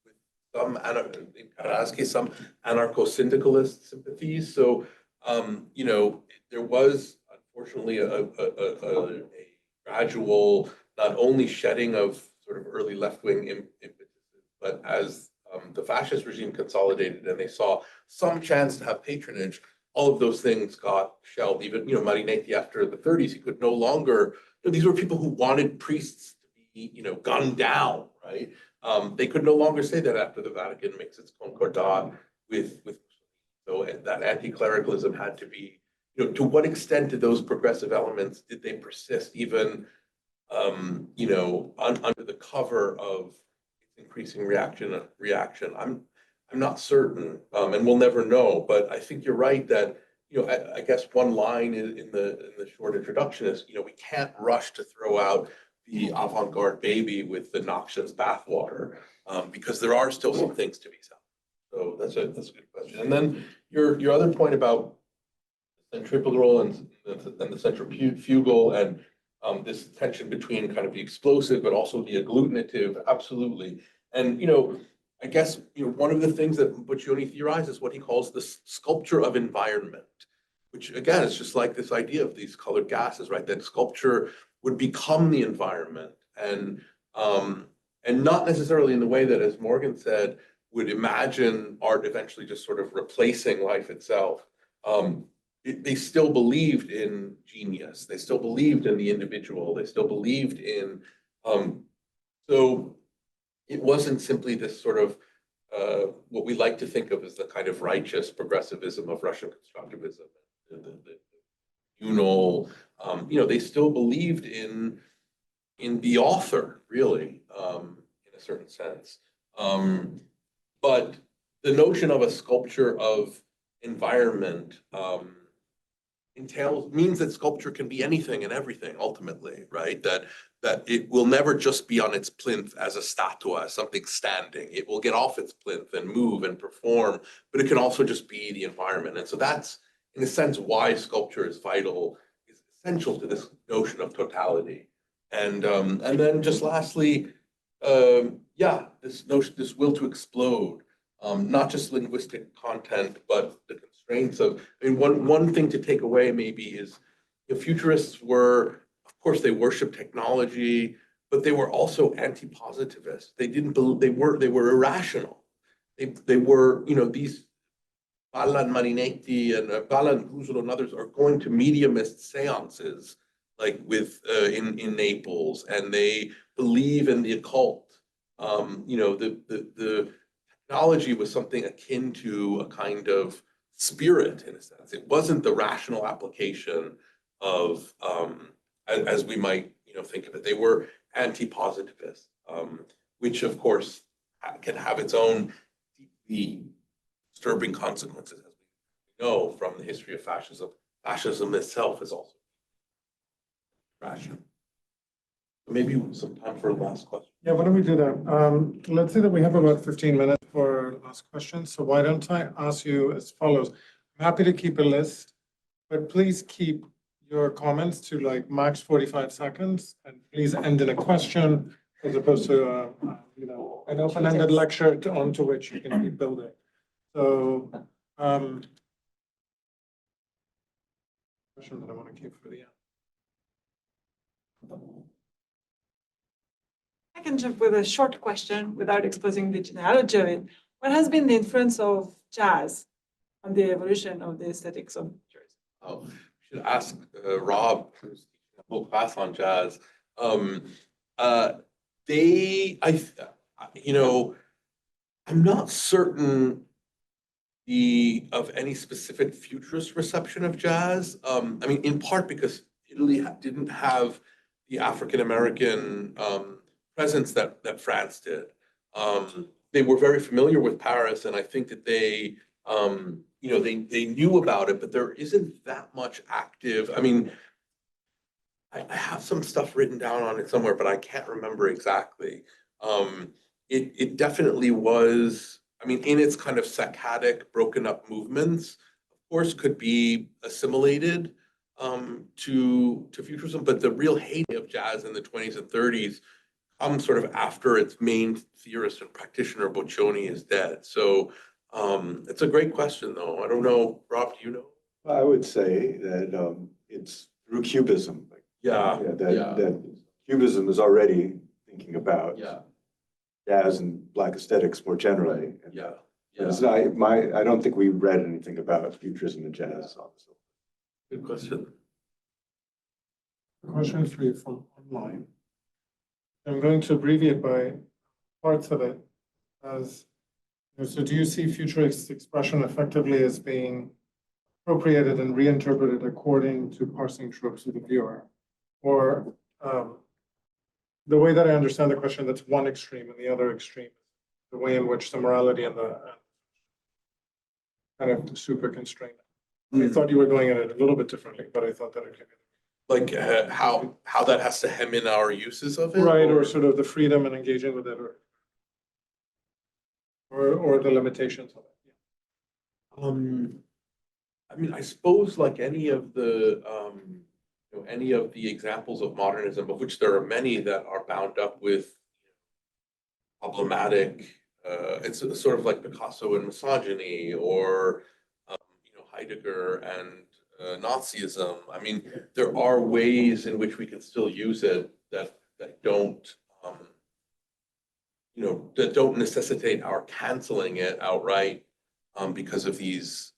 with some in Karasky, some anarcho-syndicalist sympathies. So there was unfortunately a gradual, not only shedding of sort of early left-wing impetuses, but as the fascist regime consolidated and they saw some chance to have patronage, all of those things got shelved. Even, Marinetti after the 30s, he could no longer, these were people who wanted priests to be, gunned down, right? They could no longer say that after the Vatican makes its concordat with so that anti-clericalism had to be, to what extent did those progressive elements, did they persist even, under the cover of increasing reaction? I'm not certain, and we'll never know. But I think you're right that, I guess one line in the short introduction is, we can't rush to throw out the avant-garde baby with the noxious bathwater, because there are still some things to be said. So that's a good question. And then your other point about centrifugal and the centrifugal and this tension between kind of the explosive but also the agglutinative, absolutely. And I guess one of the things that Boccioni theorizes is what he calls the sculpture of environment, which again is just like this idea of these colored gases, right? That sculpture would become the environment and not necessarily in the way that, as Morgan said, would imagine art eventually just sort of replacing life itself. They still believed in genius. They still believed in the individual. They still believed in, so it wasn't simply this sort of, what we like to think of as the kind of righteous progressivism of Russian constructivism, the communal, they still believed in the author, really, in a certain sense. But the notion of a sculpture of environment means that sculpture can be anything and everything ultimately, right? That it will never just be on its plinth as a statua, as something standing. It will get off its plinth and move and perform, but it can also just be the environment. And so that's, in a sense, why sculpture is vital, is essential to this notion of totality. And then just lastly, this notion, this will to explode, not just linguistic content, but the constraints of, one thing to take away maybe is, futurists were, of course, they worshiped technology, but they were also anti-positivist. They didn't believe, they were irrational. They were, these Balla and Marinetti and Balla and Guzolo and others are going to mediumist seances, like in Naples, and they believe in the occult. The technology was something akin to a kind of spirit, in a sense. It wasn't the rational application of, as we might, think of it. They were anti-positivist, which of course can have its own deeply disturbing consequences, as we know from the history of fascism. Fascism itself is also rational. Maybe some time for a last question. Yeah, why don't we do that? Let's say that we have about 15 minutes for last questions. So why don't I ask you as follows? I'm happy to keep a list, but please keep your comments to like max 45 seconds, and please end in a question as opposed to an open-ended lecture onto which you can keep building. So question that I want to keep for the end. I can jump with a short question without exposing the genealogy of it. What has been the influence of jazz on the evolution of the aesthetics of pictures? Oh, we should ask Rob, who's teaching a whole class on jazz. I'm not certain of any specific futurist reception of jazz. In part because Italy didn't have the African-American presence that France did. They were very familiar with Paris, and I think that they, they knew about it, but there isn't that much active. I mean, I have some stuff written down on it somewhere, but I can't remember exactly. It definitely was, I mean, in its kind of saccadic, broken up movements, of course, could be assimilated to Futurism, but the real heyday of jazz in the 20s and 30s comes sort of after its main theorist and practitioner, Boccioni, is dead. So it's a great question, though. I don't know, Rob, do you know? I would say that it's through Cubism. Yeah, That Cubism is already thinking about jazz and Black aesthetics more generally. yeah. But it's not, I don't think we read anything about Futurism and jazz, obviously. Good question. Question for you from online. I'm going to abbreviate by parts of it as, so do you see futurist expression effectively as being appropriated and reinterpreted according to parsing tropes of the viewer? Or the way that I understand the question, that's one extreme, and the other extreme, the way in which the morality and the kind of super constraint. I thought you were going at it a little bit differently, but I thought that it could be. Like how that has to hem in our uses of it? Right, or sort of the freedom in engaging with it, or the limitations of it. I mean, I suppose like any of the examples of modernism, of which there are many that are bound up with problematic, it's sort of like Picasso and misogyny, or Heidegger and Nazism. I mean, there are ways in which we can still use it that don't that don't necessitate our canceling it outright because of these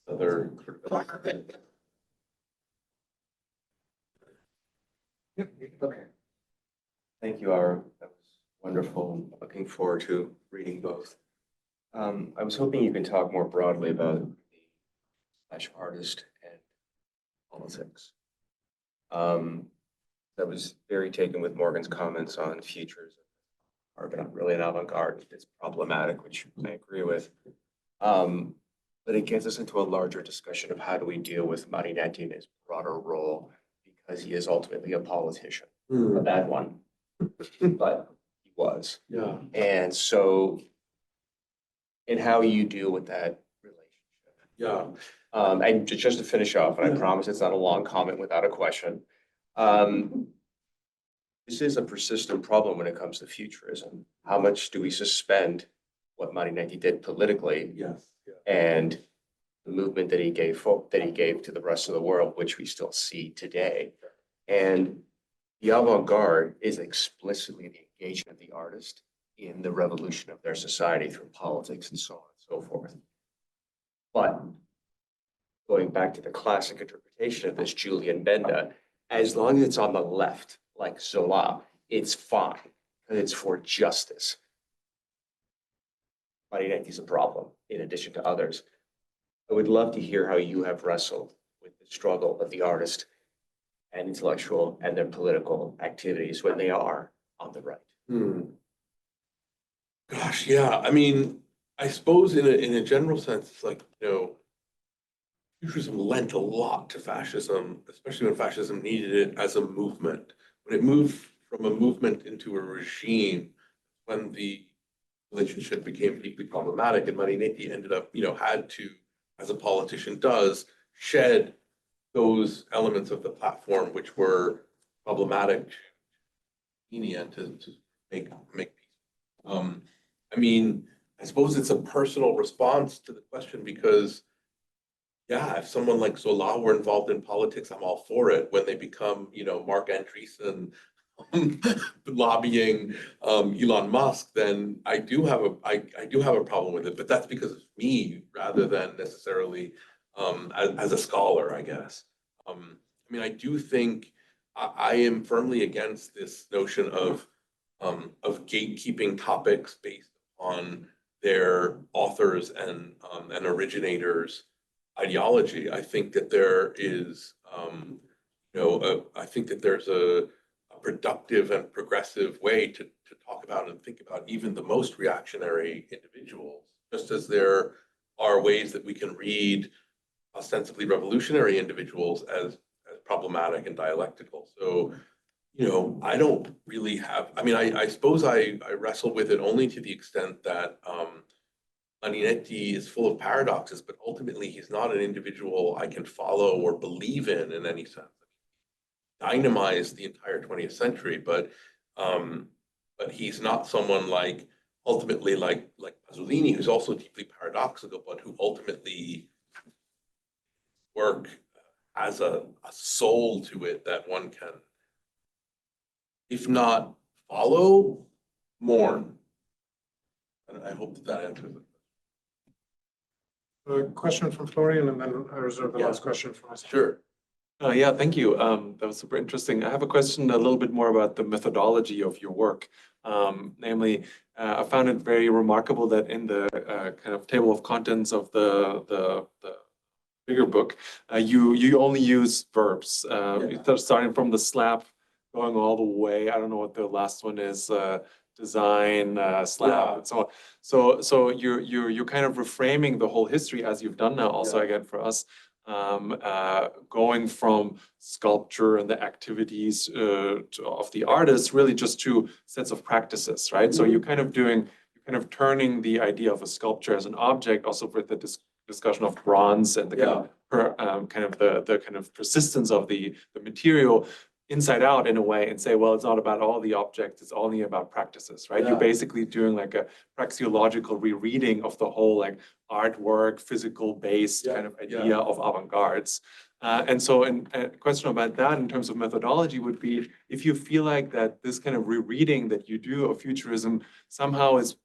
other. Thank you, Ira. That was wonderful. Looking forward to reading both. I was hoping you could talk more broadly about the artist and politics. That was very taken with Morgan's comments on futurism, but not really an avant-garde. It's problematic, which I agree with. But it gets us into a larger discussion of how do we deal with Marinetti and his broader role, because he is ultimately a politician, a bad one, but he was. Yeah. And so, and how you deal with that relationship. Yeah. And just to finish off, and I promise it's not a long comment without a question. This is a persistent problem when it comes to futurism. How much do we suspend what Marinetti did politically? Yes. And the movement that he gave to the rest of the world, which we still see today. And the avant-garde is explicitly the engagement of the artist in the revolution of their society through politics and so on and so forth. But going back to the classic interpretation of this, Julian Benda, as long as it's on the left, like Zola, it's fine, because it's for justice. Marinetti's a problem, in addition to others. I would love to hear how you have wrestled with the struggle of the artist and intellectual and their political activities when they are on the right. Gosh, yeah. I mean, I suppose in a general sense, it's like, futurism lent a lot to fascism, especially when fascism needed it as a movement. When it moved from a movement into a regime, when the relationship became deeply problematic, and Marinetti ended up, had to, as a politician does, shed those elements of the platform which were problematic to make peace. I mean, I suppose it's a personal response to the question, because yeah, if someone like Zola were involved in politics, I'm all for it. When they become, Mark Andreessen lobbying Elon Musk, then I do have a problem with it. But that's because of me rather than necessarily as a scholar, I guess. I mean, I do think I am firmly against this notion of gatekeeping topics based on their authors and originators' ideology. I think that there is, I think that there's a productive and progressive way to talk about and think about even the most reactionary individuals, just as there are ways that we can read ostensibly revolutionary individuals as problematic and dialectical. So, you know, I don't really have, I mean, I suppose I wrestle with it only to the extent that Marinetti is full of paradoxes, but ultimately he's not an individual I can follow or believe in any sense. Dynamized the entire 20th century, but he's not someone like ultimately like Pasolini, who's also deeply paradoxical, but who ultimately work has a soul to it that one can, if not follow, mourn. And I hope that that answers it. A question from Florian, and then I reserve the Yeah. last question for myself. Sure. Yeah, thank you. That was super interesting. I have a question a little bit more about the methodology of your work. Namely, I found it very remarkable that in the kind of table of contents of the bigger book, you only use verbs. Starting from the slap, going all the way. I don't know what the last one is. Design, slap, and so on. So you're kind of reframing the whole history as you've done now. Also, again for us. Going from sculpture and the activities of the artist really just to sets of practices, right? So you're kind of turning the idea of a sculpture as an object, also with the discussion of bronze and the kind of persistence of the material inside out in a way, and say, well, it's not about all the objects, it's only about practices, right? You're basically doing like a praxeological rereading of the whole like artwork, physical based kind of idea of avant-gardes. And so a question about that in terms of methodology would be, if you feel like that this kind of rereading that you do of futurism somehow is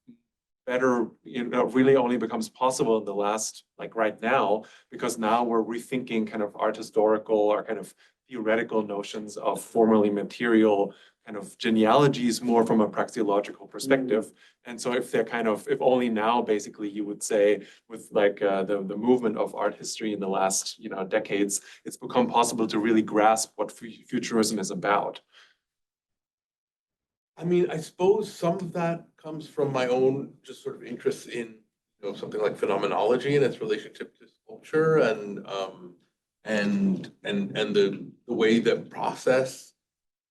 better, you know, really only becomes possible in the last, like right now, because now we're rethinking kind of art historical or kind of theoretical notions of formerly material kind of genealogies more from a praxeological perspective. And so if they're kind of, if only now basically you would say with like the movement of art history in the last, you know, decades, it's become possible to really grasp what futurism is about. I mean, I suppose some of that comes from my own just sort of interest in, you know, something like phenomenology and its relationship to sculpture and the way that process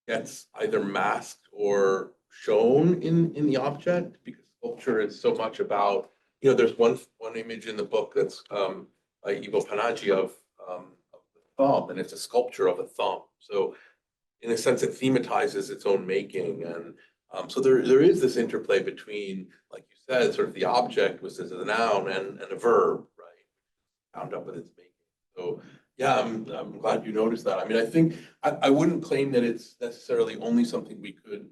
gets either masked or shown in the object, because sculpture is so much about, you know, there's one image in the book that's by Ivo Panaggi of the thumb, and it's a sculpture of a thumb. So in a sense, it thematizes its own making. And so there is this interplay between, like you said, sort of the object, which is a noun, and a verb, right? Bound up with its making. So yeah, I'm glad you noticed that. I mean, I think I wouldn't claim that it's necessarily only something we could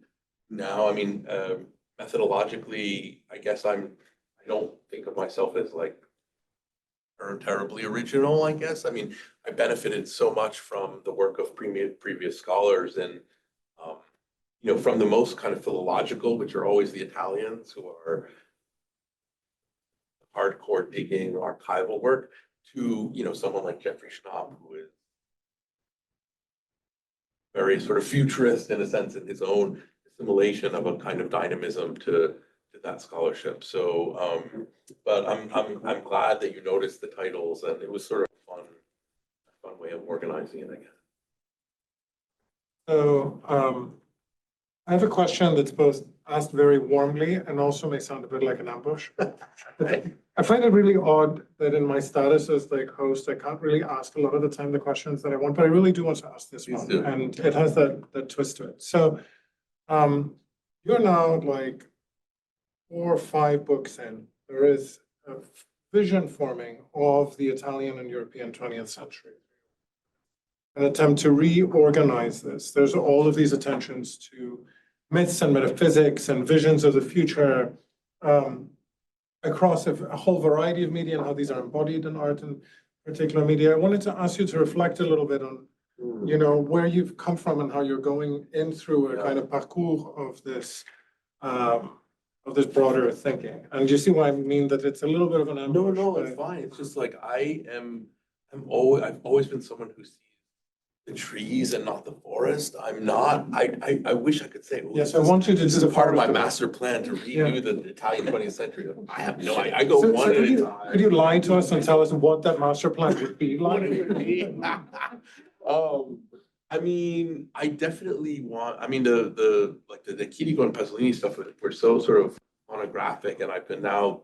now. I mean, methodologically, I guess I don't think of myself as like terribly original, I guess. I mean, I benefited so much from the work of previous scholars, and you know, from the most kind of philological, which are always the Italians, who are hardcore digging archival work, to, you know, someone like Jeffrey Schnapp, who is very sort of futurist in a sense in his own assimilation of a kind of dynamism to that scholarship. So, but I'm glad that you noticed the titles, and it was sort of a fun way of organizing it, I guess. So I have a question that's both asked very warmly and also may sound a bit like an ambush. I find it really odd that in my status as like host, I can't really ask a lot of the time the questions that I want, but I really do want to ask this one, and it has that twist to it. So you're now like 4 or 5 books in. There is a vision forming of the Italian and European 20th century. An attempt to reorganize this. There's all of these attentions to myths and metaphysics and visions of the future across a whole variety of media and how these are embodied in art and particular media. I wanted to ask you to reflect a little bit on, you know, where you've come from and how you're going in through a kind of parcours of this broader thinking. And you see why I mean that it's a little bit of an ambush? No, it's fine. It's just like I've always been someone who sees the trees and not the forest. I'm not, I wish I could say, well, Yes, I want you to this do is the part of my forest. master plan to Yeah. redo the Italian 20th century. I have no idea. I go So one at could a you, time. could you lie to us and tell us what that master plan would be What like? it would be. I mean, I definitely want, I mean, the Chirico and Pasolini stuff were so sort of monographic, and I've been now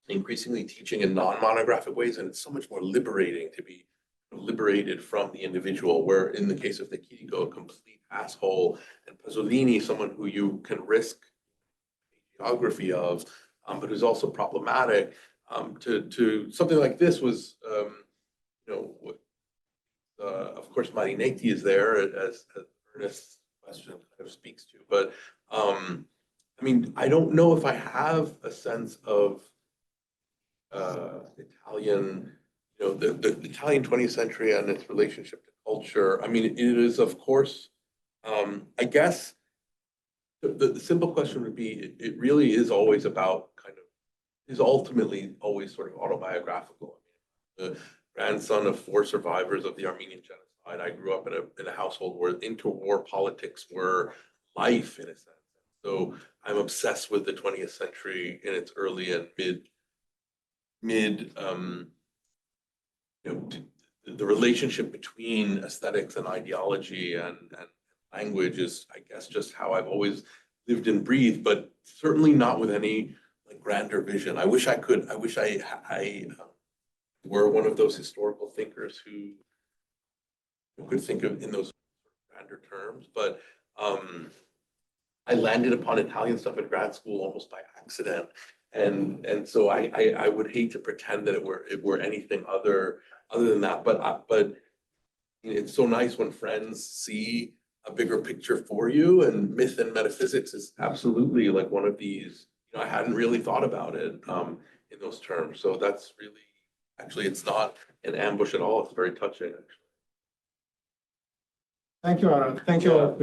increasingly teaching in non-monographic ways, and it's so much more liberating to be liberated from the individual, where in the case of the Chirico, a complete asshole, and Pasolini, someone who you can risk geography of, but who's also problematic, to something like this was, you know, of course, Marinetti is there as Ernest's question kind of speaks to, but I mean, I don't know if I have a sense of Italian, you know, the Italian 20th century and its relationship to culture. I mean, it is, of course, I guess the simple question would be, it really is always about is ultimately always sort of autobiographical. I mean, the grandson of 4 survivors of the Armenian genocide. I grew up in a household where interwar politics were life, in a sense. So I'm obsessed with the 20th century in its early and mid you know, the relationship between aesthetics and ideology and language is, I guess, just how I've always lived and breathed, but certainly not with any like grander vision. I wish I were one of those historical thinkers who could think of in those grander terms, but I landed upon Italian stuff in grad school almost by accident. And so I would hate to pretend that it were anything other than that. But it's so nice when friends see a bigger picture for you, and myth and metaphysics is absolutely like one of these. You know, I hadn't really thought about it in those terms. So that's really, actually, it's not an ambush at all. It's very touching, actually. Thank you, Aaron. Thank you all.